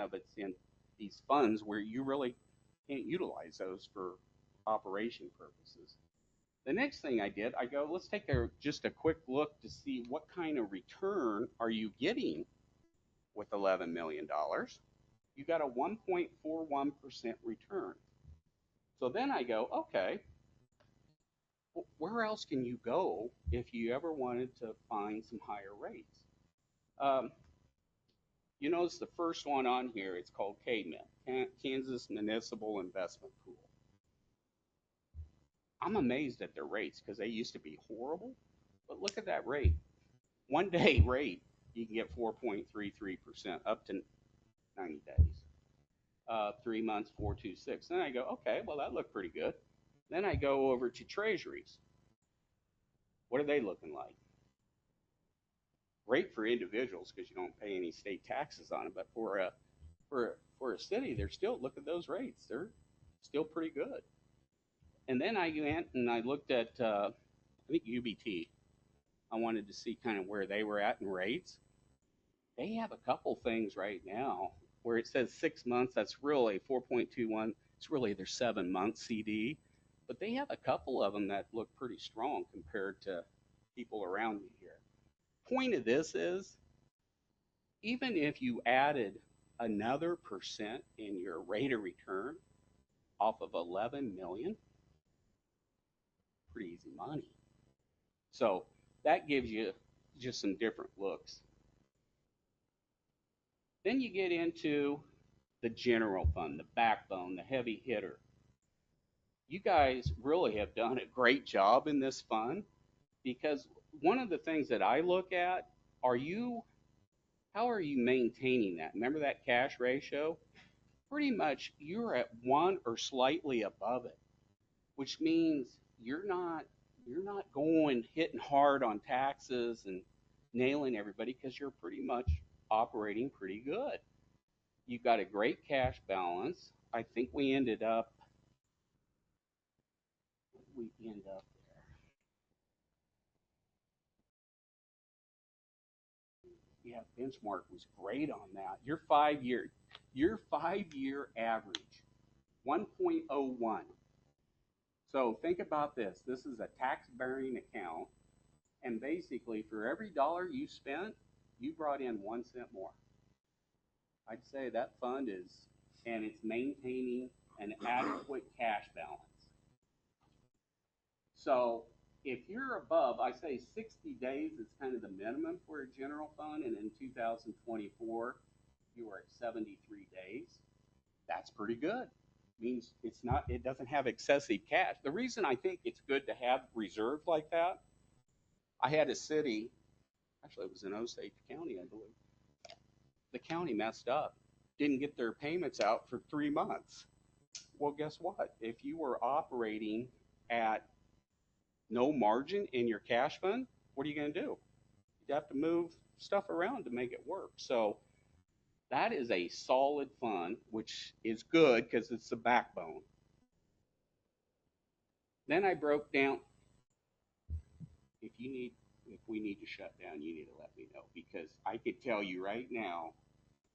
of it's in these funds where you really can't utilize those for operation purposes. The next thing I did, I go, let's take just a quick look to see what kind of return are you getting with $11 million. You got a 1.41% return. So then I go, okay, where else can you go if you ever wanted to find some higher rates? You notice the first one on here, it's called KMIP, Kansas Municipal Investment Pool. I'm amazed at their rates because they used to be horrible, but look at that rate. 1 day rate, you can get 4.33% up to 90 days. 3 months, 4.26. Then I go, okay, well, that looked pretty good. Then I go over to treasuries. What are they looking like? Great for individuals because you don't pay any state taxes on it, but for a city, they're still, look at those rates. They're still pretty good. And then I went and I looked at, I think UBT. I wanted to see kind of where they were at in rates. They have a couple things right now where it says 6 months. That's really 4.21. It's really their 7-month CD. But they have a couple of them that look pretty strong compared to people around me here. Point of this is, even if you added another percent in your rate of return off of 11 million, pretty easy money. So that gives you just some different looks. Then you get into the general fund, the backbone, the heavy hitter. You guys really have done a great job in this fund because one of the things that I look at, how are you maintaining that? Remember that cash ratio? Pretty much you're at 1 or slightly above it, which means you're not going hitting hard on taxes and nailing everybody because you're pretty much operating pretty good. You've got a great cash balance. I think we ended up there. Yeah, benchmark was great on that. Your 5-year average, 1.01. So think about this. This is a tax-bearing account, and basically for every dollar you spent, you brought in 1 cent more. I'd say that fund and it's maintaining an adequate cash balance. So if you're above, I say 60 days is kind of the minimum for a general fund, and in 2024, you were at 73 days. That's pretty good. Means it doesn't have excessive cash. The reason I think it's good to have reserves like that, I had a city, actually it was in Osage County, I believe. The county messed up, didn't get their payments out for 3 months. Well, guess what? If you were operating at no margin in your cash fund, what are you going to do? You have to move stuff around to make it work. So that is a solid fund, which is good because it's the backbone. Then I broke down, if we need to shut down, you need to let me know because I could tell you right now,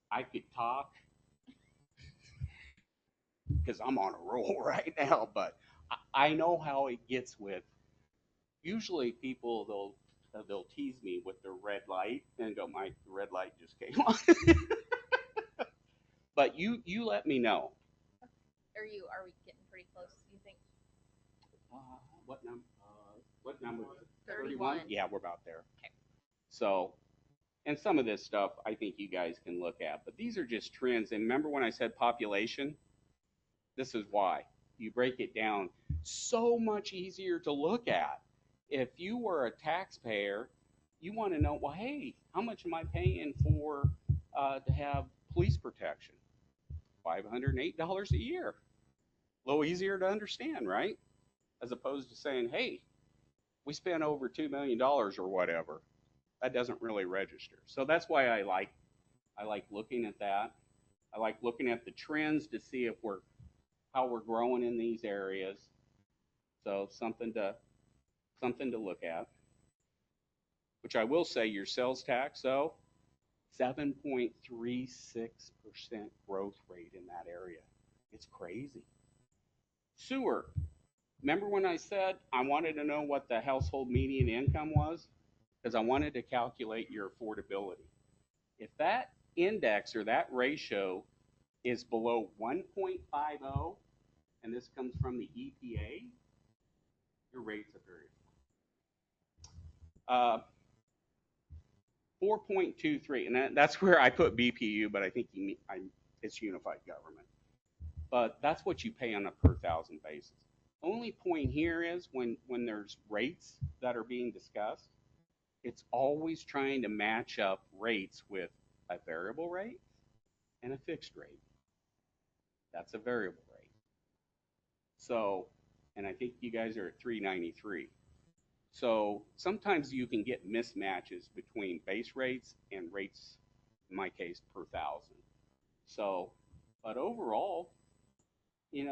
I could talk because I'm on a roll right now, but I know how it gets with. Usually people they'll tease me with their red light and go, Mike, the red light just came on. But you let me know.
Are we getting pretty close, you think?
Uh, what number? What number?
31.
Yeah, we're about there.
Okay.
So, and some of this stuff I think you guys can look at, but these are just trends. And remember when I said population? This is why. You break it down, so much easier to look at. If you were a taxpayer, you want to know, well, hey, how much am I paying for to have police protection? $508 a year. A little easier to understand, right? As opposed to saying, hey, we spent over $2 million or whatever. That doesn't really register. So that's why I like looking at that. I like looking at the trends to see if how we're growing in these areas. So something to look at. Which I will say, your sales tax, though, 7.36% growth rate in that area. It's crazy. Sewer. Remember when I said I wanted to know what the household median income was? Because I wanted to calculate your affordability. If that index or that ratio is below 1.50, and this comes from the EPA, your rates are very high. 4.23, and that's where I put BPU, but I think it's unified government. But that's what you pay on a per thousand basis. Only point here is when there's rates that are being discussed, it's always trying to match up rates with a variable rate and a fixed rate. That's a variable rate. So, and I think you guys are at 393. So sometimes you can get mismatches between base rates and rates, in my case, per thousand. So, but overall,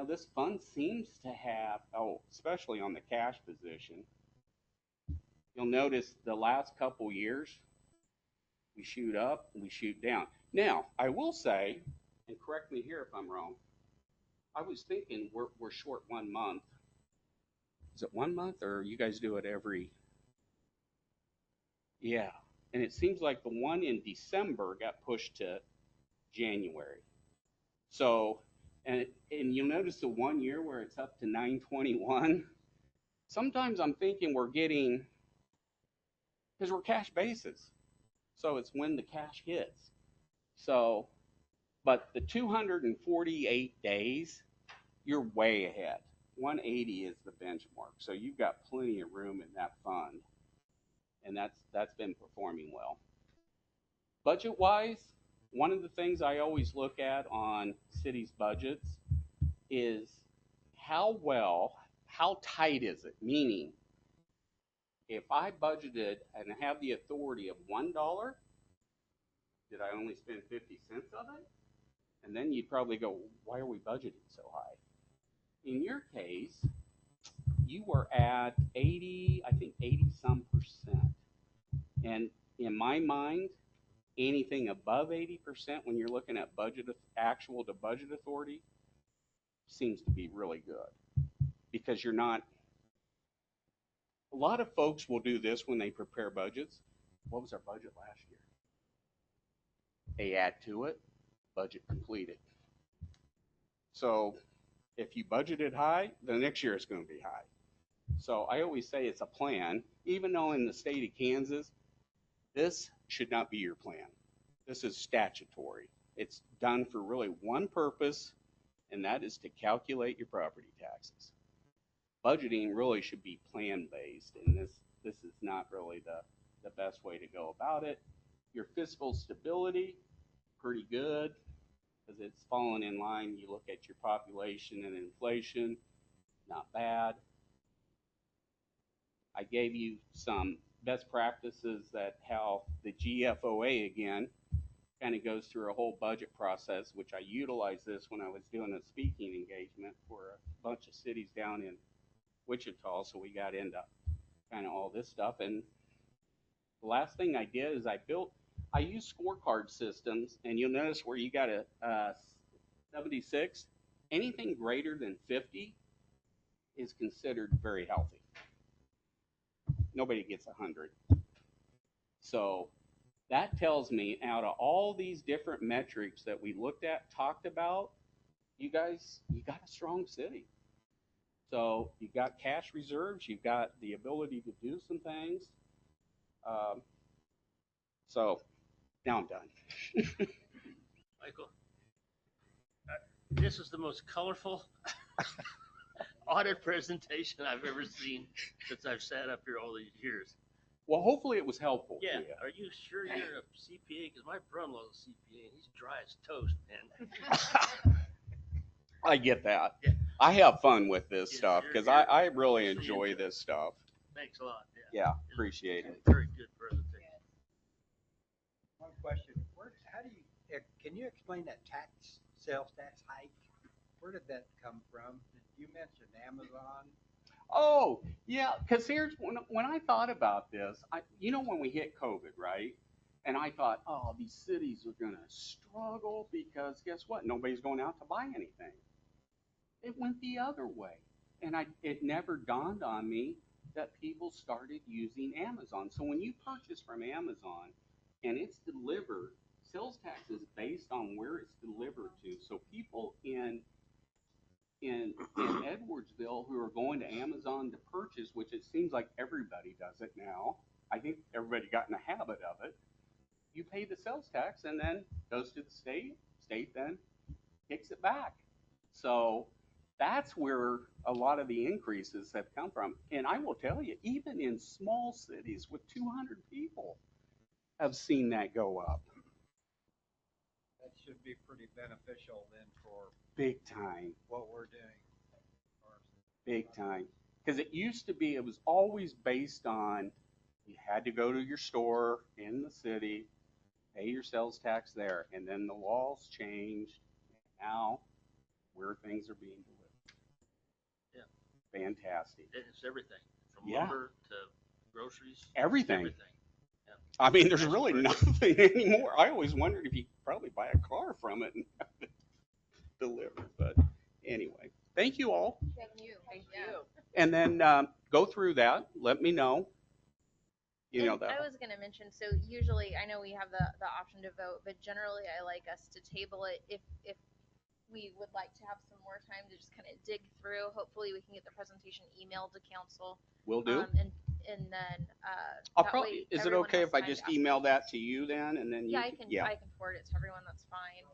this fund seems to have, especially on the cash position, you'll notice the last couple years, we shoot up, we shoot down. Now, I will say, and correct me here if I'm wrong, I was thinking we're short 1 month. Is it 1 month, or you guys do it every? Yeah, and it seems like the one in December got pushed to January. So, and you'll notice the 1 year where it's up to 921. Sometimes I'm thinking we're getting, because we're cash basis. So it's when the cash hits. So, but the 248 days, you're way ahead. 180 is the benchmark. So you've got plenty of room in that fund. And that's been performing well. Budget-wise, one of the things I always look at on cities' budgets is how tight is it? Meaning, if I budgeted and have the authority of $1, did I only spend 50 cents of it? And then you'd probably go, why are we budgeting so high? In your case, you were at 80 some percent. And in my mind, anything above 80% when you're looking at actual to budget authority seems to be really good, because you're not. A lot of folks will do this when they prepare budgets. What was our budget last year? They add to it, budget completed. So if you budgeted high, the next year it's going to be high. So I always say it's a plan, even though in the state of Kansas, this should not be your plan. This is statutory. It's done for really one purpose, and that is to calculate your property taxes. Budgeting really should be plan-based, and this is not really the best way to go about it. Your fiscal stability, pretty good, because it's fallen in line. You look at your population and inflation, not bad. I gave you some best practices that how the GFOA, again, kind of goes through a whole budget process, which I utilized this when I was doing a speaking engagement for a bunch of cities down in Wichita. So we got into kind of all this stuff. And the last thing I did is I used scorecard systems, and you'll notice where you got a 76, anything greater than 50, is considered very healthy. Nobody gets 100. So that tells me out of all these different metrics that we looked at, talked about, you guys, you got a strong city. So you've got cash reserves, you've got the ability to do some things. So now I'm done.
Michael, this is the most colorful audit presentation I've ever seen since I've sat up here all these years.
Well, hopefully it was helpful
Yeah,
to you.
are you sure you're a CPA? Because my brother-in-law's a CPA and he's dry as toast, man.
I get that.
Yeah.
I have fun with this
Yeah,
stuff
you're-
because
you're
I really
obviously
enjoy
into it.
this stuff.
Thanks a lot.
Yeah, appreciate it.
Very good presentation.
One question, how do you, can you explain that sales tax hike? Where did that come from? You mentioned Amazon.
Oh, yeah, because here's when I thought about this, when we hit COVID, right? And I thought, oh, these cities are going to struggle because guess what? Nobody's going out to buy anything. It went the other way. And it never dawned on me that people started using Amazon. So when you purchase from Amazon and it's delivered, sales tax is based on where it's delivered to. So people in Edwardsville who are going to Amazon to purchase, which it seems like everybody does it now. I think everybody got in the habit of it. You pay the sales tax and then goes to the state. State then kicks it back. So that's where a lot of the increases have come from. And I will tell you, even in small cities with 200 people, have seen that go up.
That should be pretty beneficial then for
Big time.
what we're doing.
Big time. Because it used to be, it was always based on you had to go to your store in the city, pay your sales tax there, and then the laws changed. Now, where things are being delivered.
Yeah.
Fantastic.
It's everything from
Yeah.
lumber to groceries.
Everything.
Everything. Yeah.
I mean, there's
That's
really
great.
nothing anymore. I always wondered if you could probably buy a car from it and have it delivered. But anyway, thank you all.
Thank you.
Thank
Yeah.
you.
And then go through that. Let me know. You know
And
that.
I was going to mention, so usually I know we have the option to vote, but generally I like us to table it if we would like to have some more time to just kind of dig through. Hopefully we can get the presentation emailed to council.
Will do.
And then
I'll
that
probably.
way
Is it
everyone
okay
has
if I
time
just
to ask
email that
questions.
to you then, and then you?
Yeah, I can forward it to everyone. That's fine.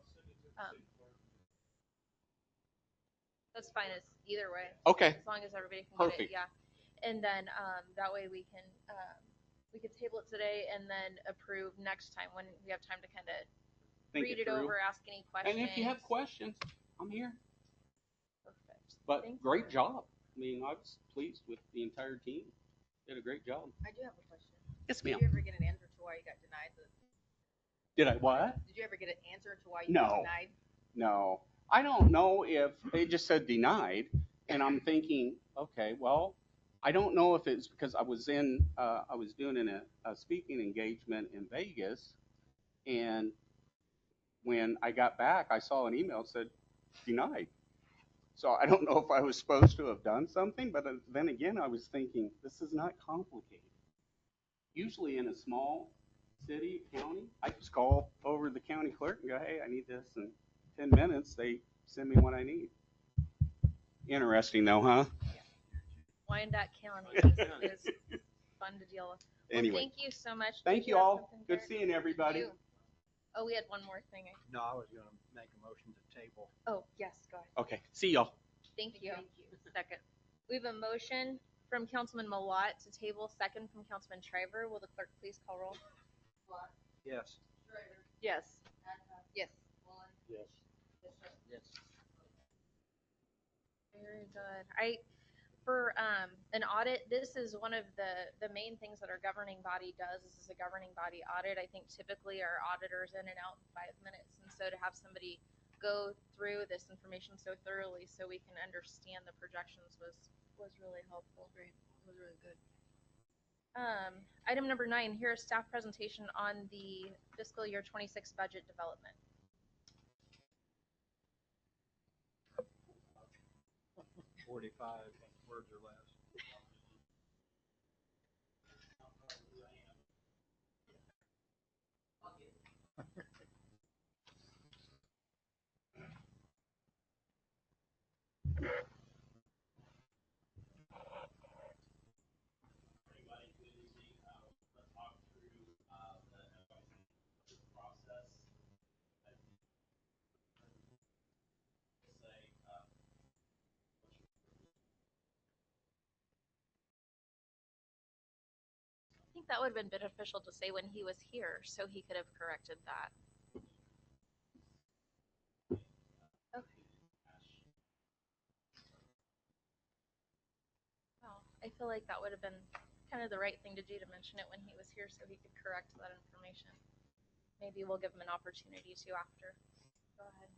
That's fine as either way.
Okay.
As long as everybody can get
Perfect.
it, yeah. And then that way we can table it today and then approve next time when we have time to kind of
Think
read it
through.
over, ask any questions.
And if you have questions, I'm here.
Perfect.
But
Thank
great
you.
job. I mean, I was pleased with the entire team. Did a great job.
I do have a question.
Yes,
Did
ma'am.
you ever get an answer to why you got denied?
Did I what?
Did you ever get an answer to why you got
No.
denied?
No. I don't know if it just said denied, and I'm thinking, okay, well, I don't know if it's because I was doing a speaking engagement in Vegas, and when I got back, I saw an email that said denied. So I don't know if I was supposed to have done something, but then again, I was thinking, this is not complicated. Usually in a small city, county, I just call over the county clerk and go, hey, I need this. And 10 minutes, they send me what I need. Interesting though, huh?
Wyandotte County is fun to deal with. Well,
Anyway,
thank you so much.
thank
Did
you
have
all.
something,
Good
Derek?
seeing everybody.
You. Oh, we had one more thing.
No, I was gonna make a motion to table.
Oh, yes, go ahead.
Okay, see y'all.
Thank you. Second. We have a motion from Councilman Malat to table, second from Councilman Shriver. Will the clerk please call roll?
Yes.
Yes.
Yes.
Yes. Yes.
Very good. For an audit, this is one of the main things that our governing body does. This is a governing body audit. I think typically our auditors in and out in 5 minutes. And so to have somebody go through this information so thoroughly so we can understand the projections was really helpful. Great. It was really good. Item number 9, here is staff presentation on the fiscal year 26 budget development.
45 words or less.
I think that would have been beneficial to say when he was here, so he could have corrected that. Okay. Well, I feel like that would have been kind of the right thing to do, to mention it when he was here so he could correct that information. Maybe we'll give him an opportunity to after. Go ahead.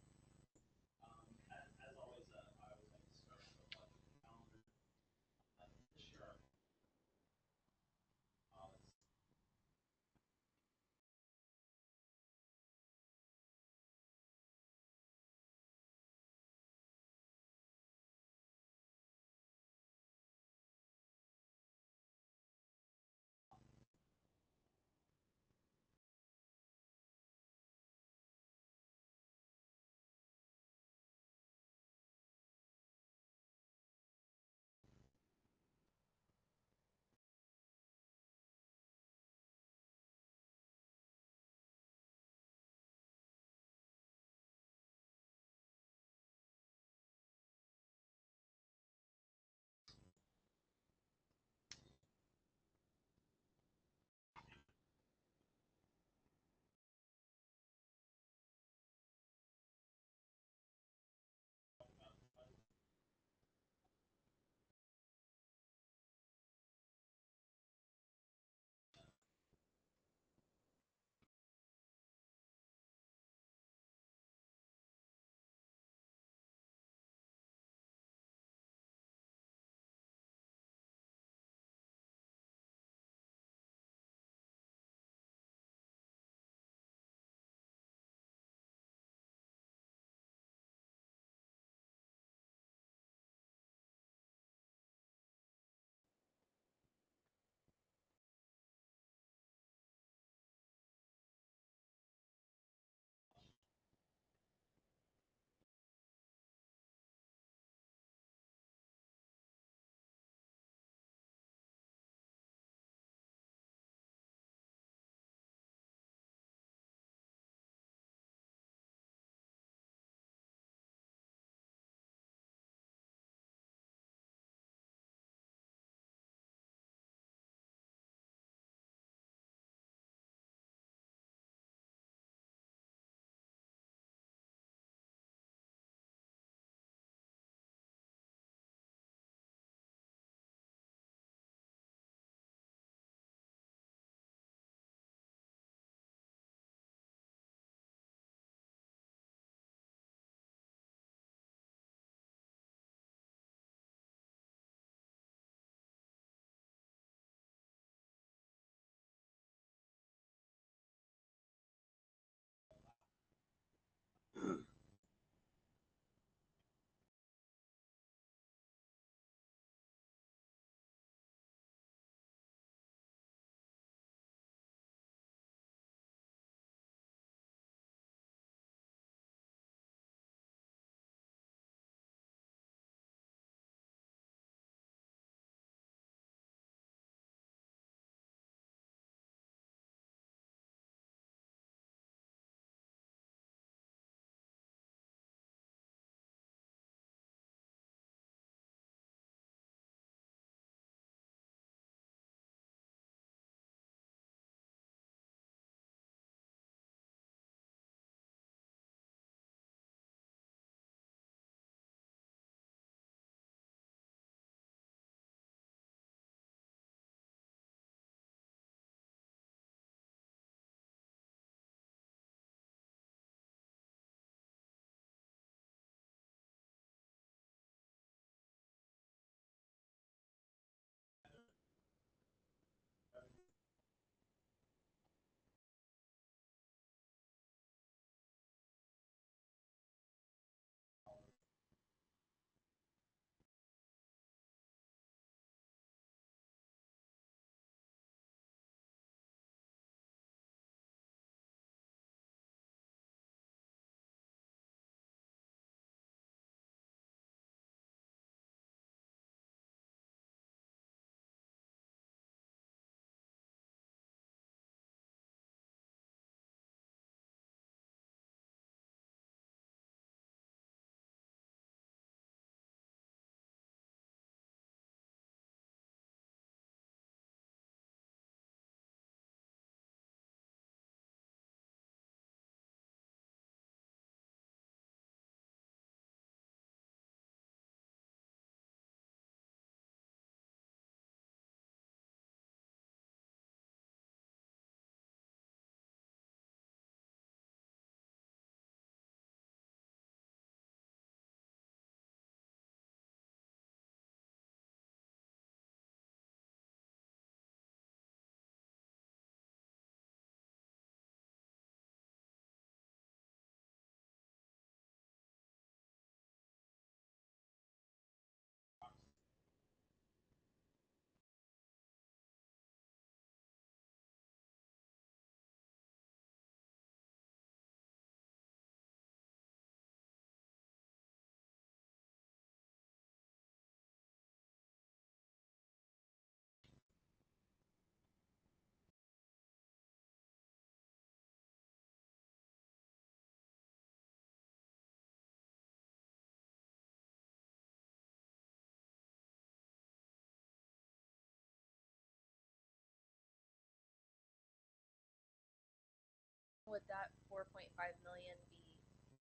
would that 4.5 million be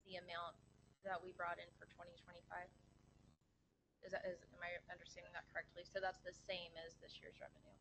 the amount that we brought in for 2025? Am I understanding that correctly? So that's the same as this year's revenue.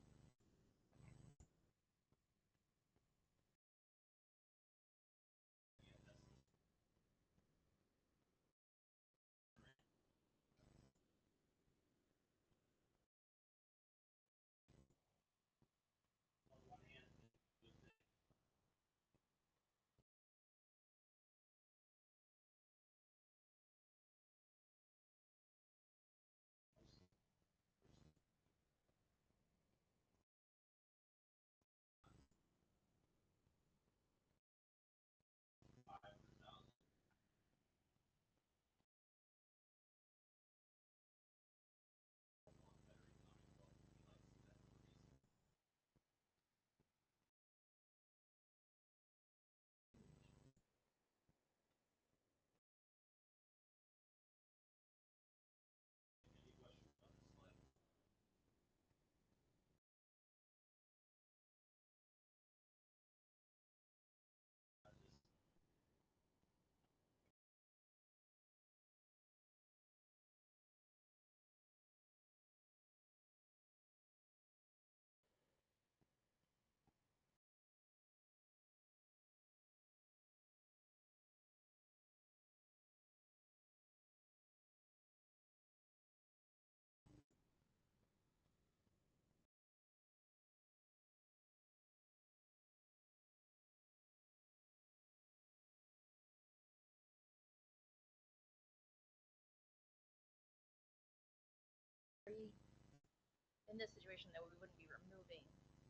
In this situation, though, we wouldn't be removing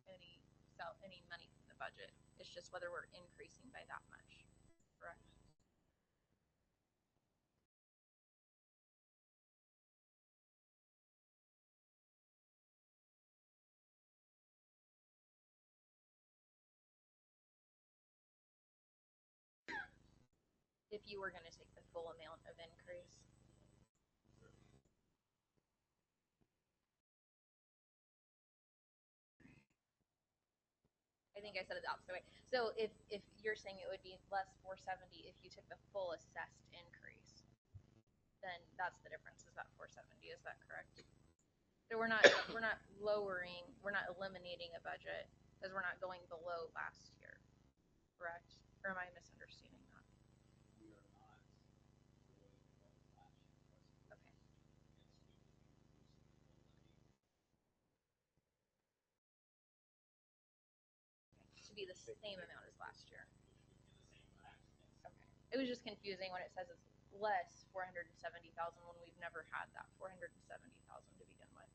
any money from the budget. It's just whether we're increasing by that much, correct? If you were going to take the full amount of increase. I think I said it the opposite way. So if you're saying it would be less 470 if you took the full assessed increase, then that's the difference. Is that 470? Is that correct? So we're not lowering, we're not eliminating a budget because we're not going below last year, correct? Or am I misunderstanding that? Okay. To be the same amount as last year. Okay. It was just confusing when it says it's less 470,000 when we've never had that 470,000 to begin with.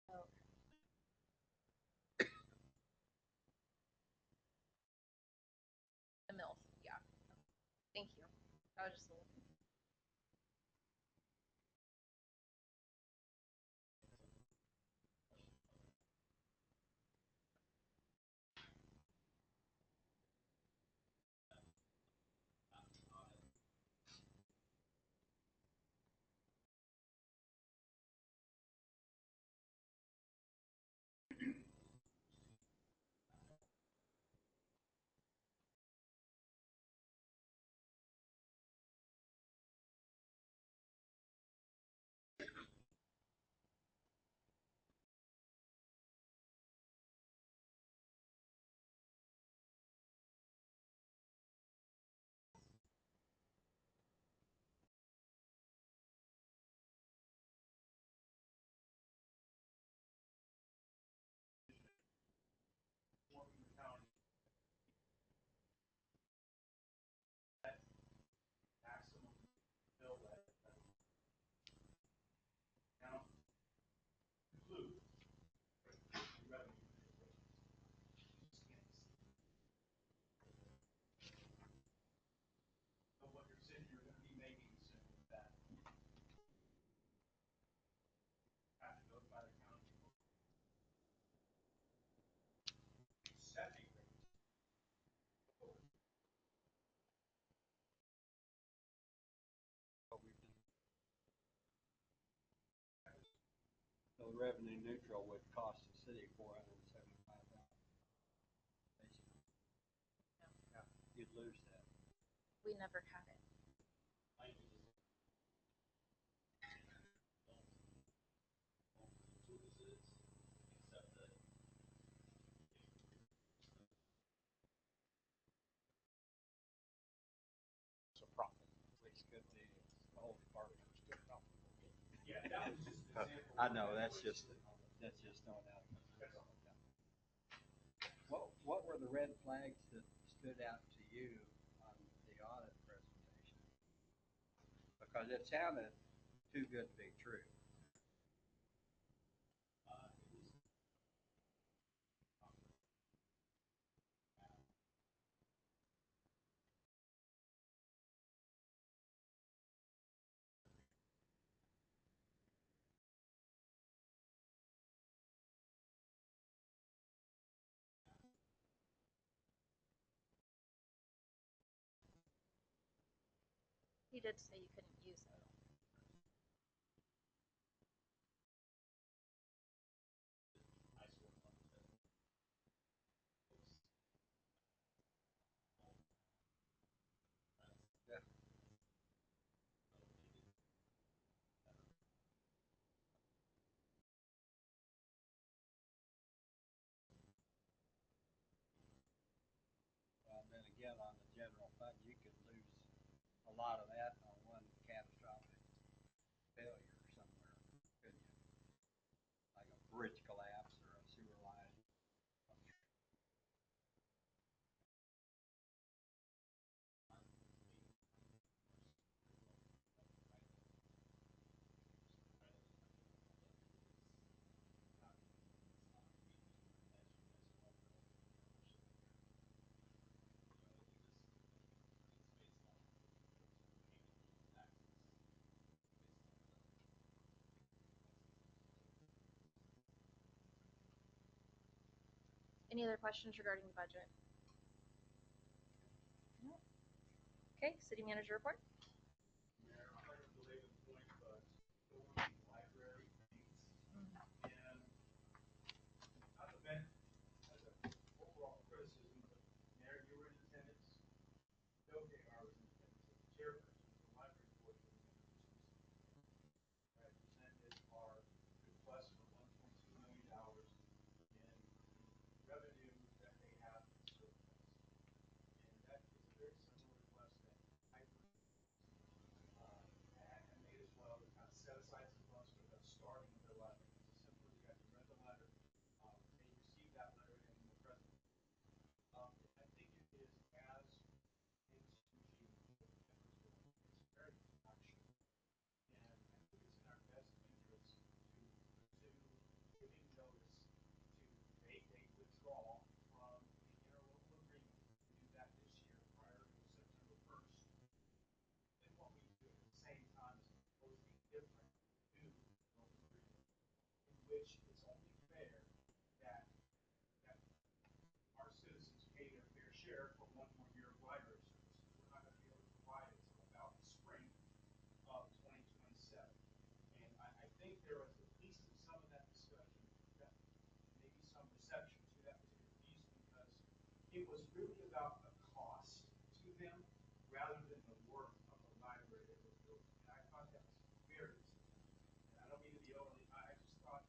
Okay. The mills, yeah. Thank you. I was just a little
So revenue neutral would cost the city $475,000. Basically. Yeah, you'd lose that.
We never had it.
It's a profit.
Which could be the whole department.
Yeah, that was just an example.
I know, that's just throwing out. What were the red flags that stood out to you on the audit presentation? Because it sounded too good to be true.
He did say you couldn't use it.
Yeah. Well, then again, on the general fund, you could lose a lot of that on one catastrophic failure somewhere, couldn't you? Like a bridge collapse or a sewer line.
Any other questions regarding the budget? No. Okay, city manager report.
Mayor, I'm not gonna belabor the point, but go on the library needs. And not the benefit, as an overall criticism, but Mayor, you were in attendance. Bill Gayar was in attendance as the chairperson of the library board for the I presented our request for $1.2 million in revenue that they have in surplus. And that is a very similar request that I and made as well, to kind of set aside some funds for the starting of their library. It's as simple as you guys read the letter, they received that letter and the president. I think it is as institution it's very factual. And I think it's in our best interest to pursue giving notice to make a withdrawal from the interlocal agreement. We do that this year prior to September 1st. And what we do at the same time is propose a different new local agreement in which it's only fair that our citizens pay their fair share for one more year of library services. We're not going to be able to provide it until about the spring of 2027. And I think there was, at least in some of that discussion, that maybe some reception to that particular piece, because it was really about the cost to them rather than the worth of the library that was built. And I thought that was very disappointing. And I don't mean to be overly, I just thought,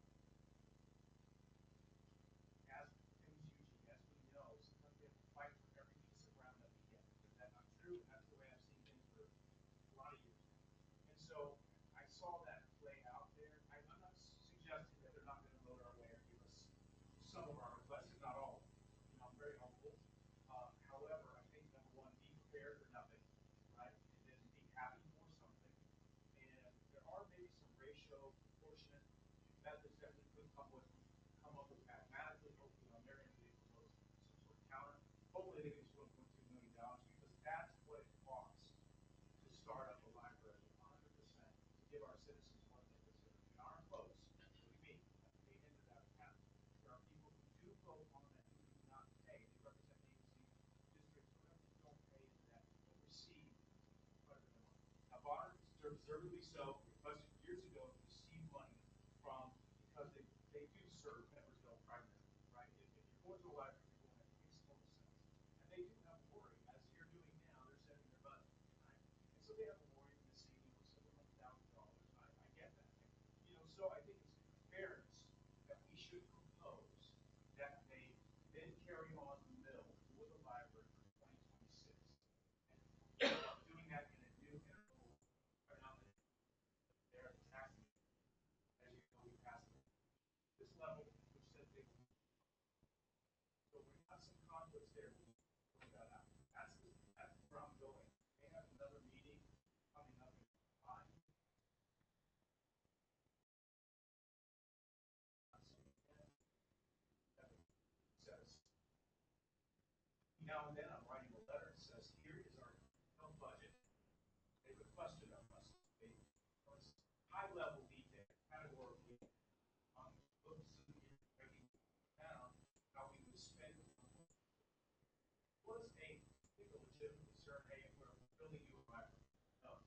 as MUG, as we know, sometimes we have to fight for every piece of ground that we get. Is that not true? And that's the way I've seen things for a lot of years now. And so I saw that play out there. I'm not suggesting that they're not going to vote our way or give us some of our requests, if not all. You know, I'm very hopeful. However, I think number one, be prepared for nothing, right? And then be happy for something. And there are maybe some ratio proportionate methods that we could come up with mathematically. Hopefully on their end they propose some sort of counter. Hopefully they can use $1.2 million because that's what it costs to start up a library 100% to give our citizens what they deserve. And our folks, including me, have paid into that account. There are people who do vote on that who do not pay. They represent agencies, districts, whatever, who don't pay into that but receive quite a bit of money. Now, Bonner, deservedly so, requested years ago to receive money from, because So I think it's fairness that we should propose that they then carry on the mill for the library for 2026. And doing that in a new interval around their tax, as you know, we passed this level, which says they will. So we have some conflicts there. We'll work that out. That's where I'm going. They have another meeting coming up in July. Says, now and then I'm writing a letter that says, here is our health budget. They requested of us. It's high level detail, categorically, on books and breaking down how we would spend it. Was a legitimate concern, hey, we're building you a library. No.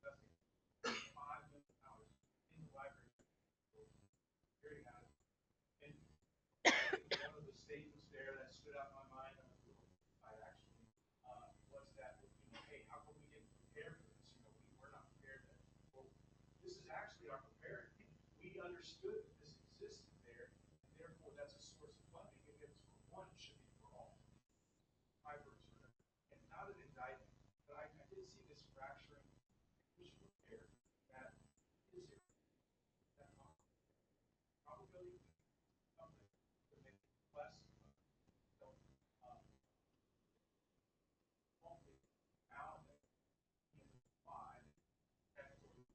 Investing $5 million in the library. Very happy. And one of the statements there that stood out in my mind, I actually, was that, you know, hey, how come we didn't prepare for this? You know, we were not prepared that, well, this is actually our prepared. We understood that this existed there, and therefore that's a source of funding. If it's for one, it should be for all. Libraries are, and not an indictment, but I did see this fracturing. We should prepare that is there. That probability something to make less won't be out in wide that there's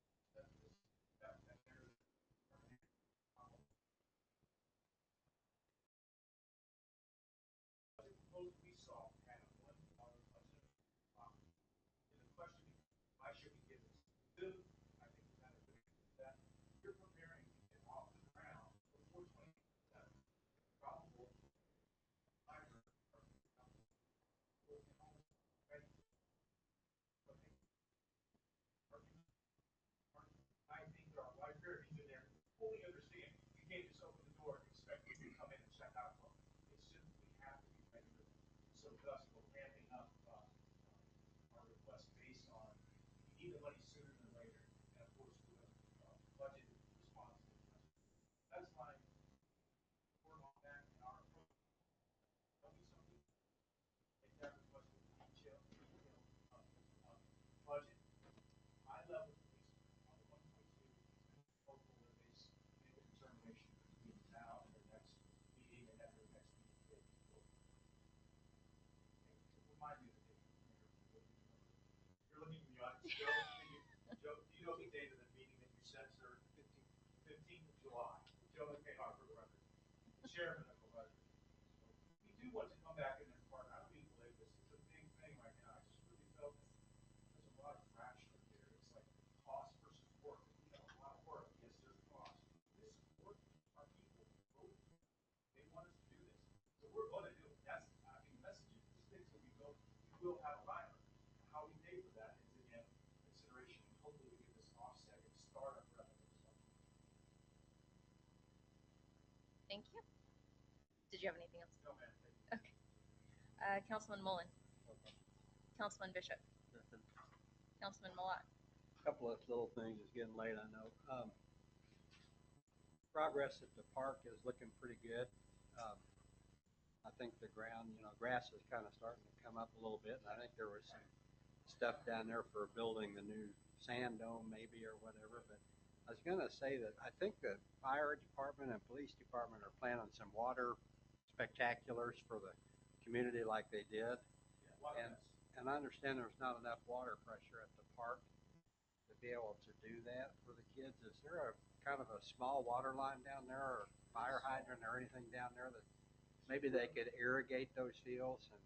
proposal we saw had a $1 budget. And the question is, why should we give this? I think we kind of that you're preparing to get off the ground before 2027. Probable library ready. I think there are librarians in there who fully understand. You can't just open the door and expect people to come in and check out a book. It's simply have to be ready for them. So thus we're ramping up our request based on we need the money sooner than later. And of course we're going to budget responsibly. That's my work on that and our approach. Tell me something. Take that request with detail, budget, high level police on the 1.2, hopeful that they make a determination between now and their next meeting and at their next meeting. Remind me of the date. You're looking in the audience. Joe, do you know the date of the meeting that you said, sir? 15th of July. Joe McKay, for the record. The chairman of the legislature. We do want to come back and impart. I don't mean to believe this. It's a big thing right now. I just really felt that there's a lot of fraction here. It's like cost versus work. We got a lot of work. Yes, there's cost. This is work. Our people voted. They want us to do this. So we're going to do it. That's, I mean, the message is this thing's going to be built. We will have a library. How we pay for that is, again, consideration. Hopefully we get this offset and startup revenue.
Thank you. Did you have anything else?
No, man.
Okay. Councilman Mullen. Councilman Bishop. Councilman Malat.
Couple of little things. It's getting late, I know. Progress at the park is looking pretty good. I think the ground, grass is kind of starting to come up a little bit. And I think there was some stuff down there for building the new sand dome maybe or whatever. But I was going to say that I think the fire department and police department are planning some water spectaculars for the community like they did. And I understand there's not enough water pressure at the park to be able to do that for the kids. Is there a kind of a small water line down there or fire hydrant or anything down there that maybe they could irrigate those fields and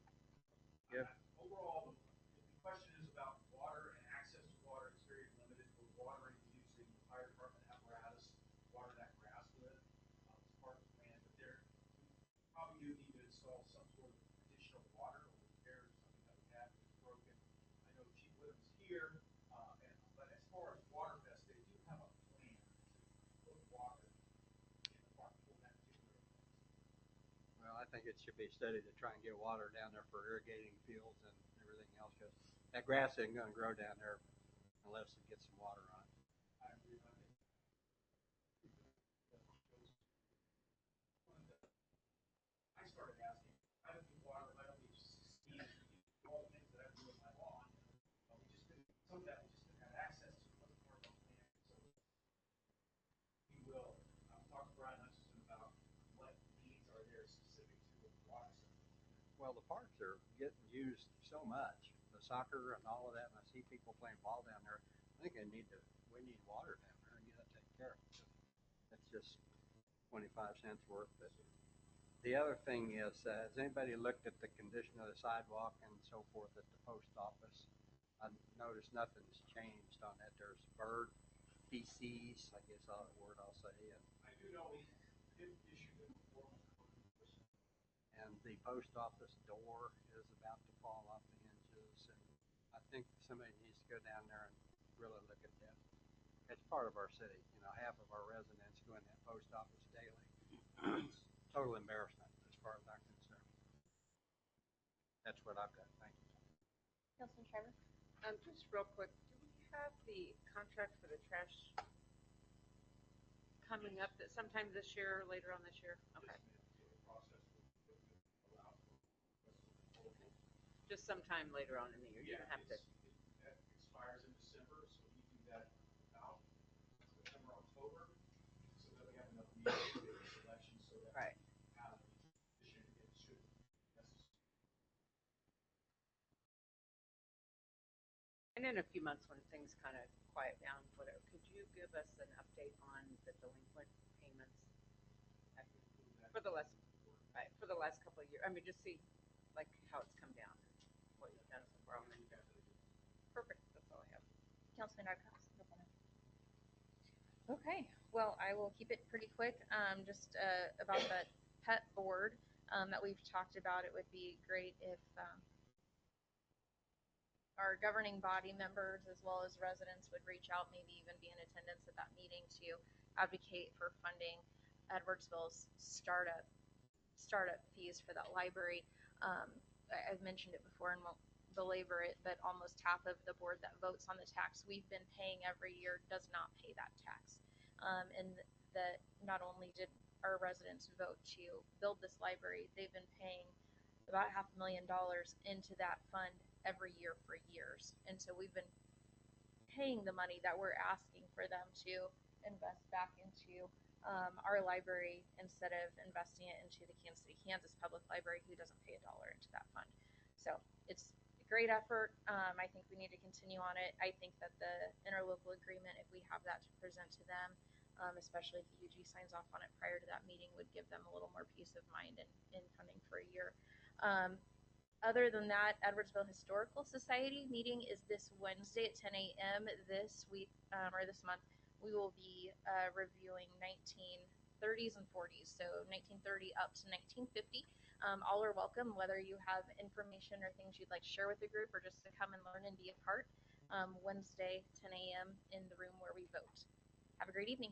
give?
Overall, the question is about water and access to water is very limited. We're watering using the fire department apparatus, water that grass with as part of the plan. But there, we probably do need to install some sort of additional water or repair something that we have that's broken. I know Chief Whittam's here, but as far as water vest, they do have a plan to put water in the park for that particular event.
Well, I think it should be studied to try and get water down there for irrigating fields and everything else, because that grass isn't going to grow down there unless it gets some water on it.
I agree. I think
Well, the parks are getting used so much, the soccer and all of that, and I see people playing ball down there. I think we need water down there and get it taken care of. That's just 25 cents worth. But the other thing is, has anybody looked at the condition of the sidewalk and so forth at the post office? I noticed nothing's changed on that. There's bird feces, I guess the word I'll say,
I do know we did issue the performance code.
and the post office door is about to fall off the hinges. And I think somebody needs to go down there and really look at that. It's part of our city. You know, half of our residents go in that post office daily. It's total embarrassment as far as I'm concerned. That's what I've got. Thank you.
Councilman Shriver?
Just real quick, do we have the contract for the trash coming up that sometime this year, later on this year? Okay. Just sometime later on in the year. You don't have to.
That expires in December, so we do that about September, October, so that we have enough meetings to make a selection, so that
Right.
it should necessary.
And in a few months when things kind of quiet down, whatever, could you give us an update on the delinquent payments for the last, right, for the last couple of years? I mean, just see like how it's come down, what you've done so far on it. Perfect, that's all I have.
Councilman Narcox? Okay, well, I will keep it pretty quick. Just about the pet board that we've talked about, it would be great if our governing body members as well as residents would reach out, maybe even be in attendance at that meeting to advocate for funding Edwardsville's startup fees for that library. I've mentioned it before and won't belabor it, but almost half of the board that votes on the tax we've been paying every year does not pay that tax. And that not only did our residents vote to build this library, they've been paying about $500,000 into that fund every year for years. And so we've been paying the money that we're asking for them to invest back into our library instead of investing it into the Kansas City, Kansas Public Library, who doesn't pay $1 into that fund. So it's a great effort. I think we need to continue on it. I think that the interlocal agreement, if we have that to present to them, especially if the UG signs off on it prior to that meeting, would give them a little more peace of mind in funding for a year. Other than that, Edwardsville Historical Society meeting is this Wednesday at 10 a.m. This week, or this month, we will be reviewing 1930s and 40s, so 1930 up to 1950. All are welcome, whether you have information or things you'd like to share with the group or just to come and learn and be a part. Wednesday, 10 a.m. in the room where we vote. Have a great evening.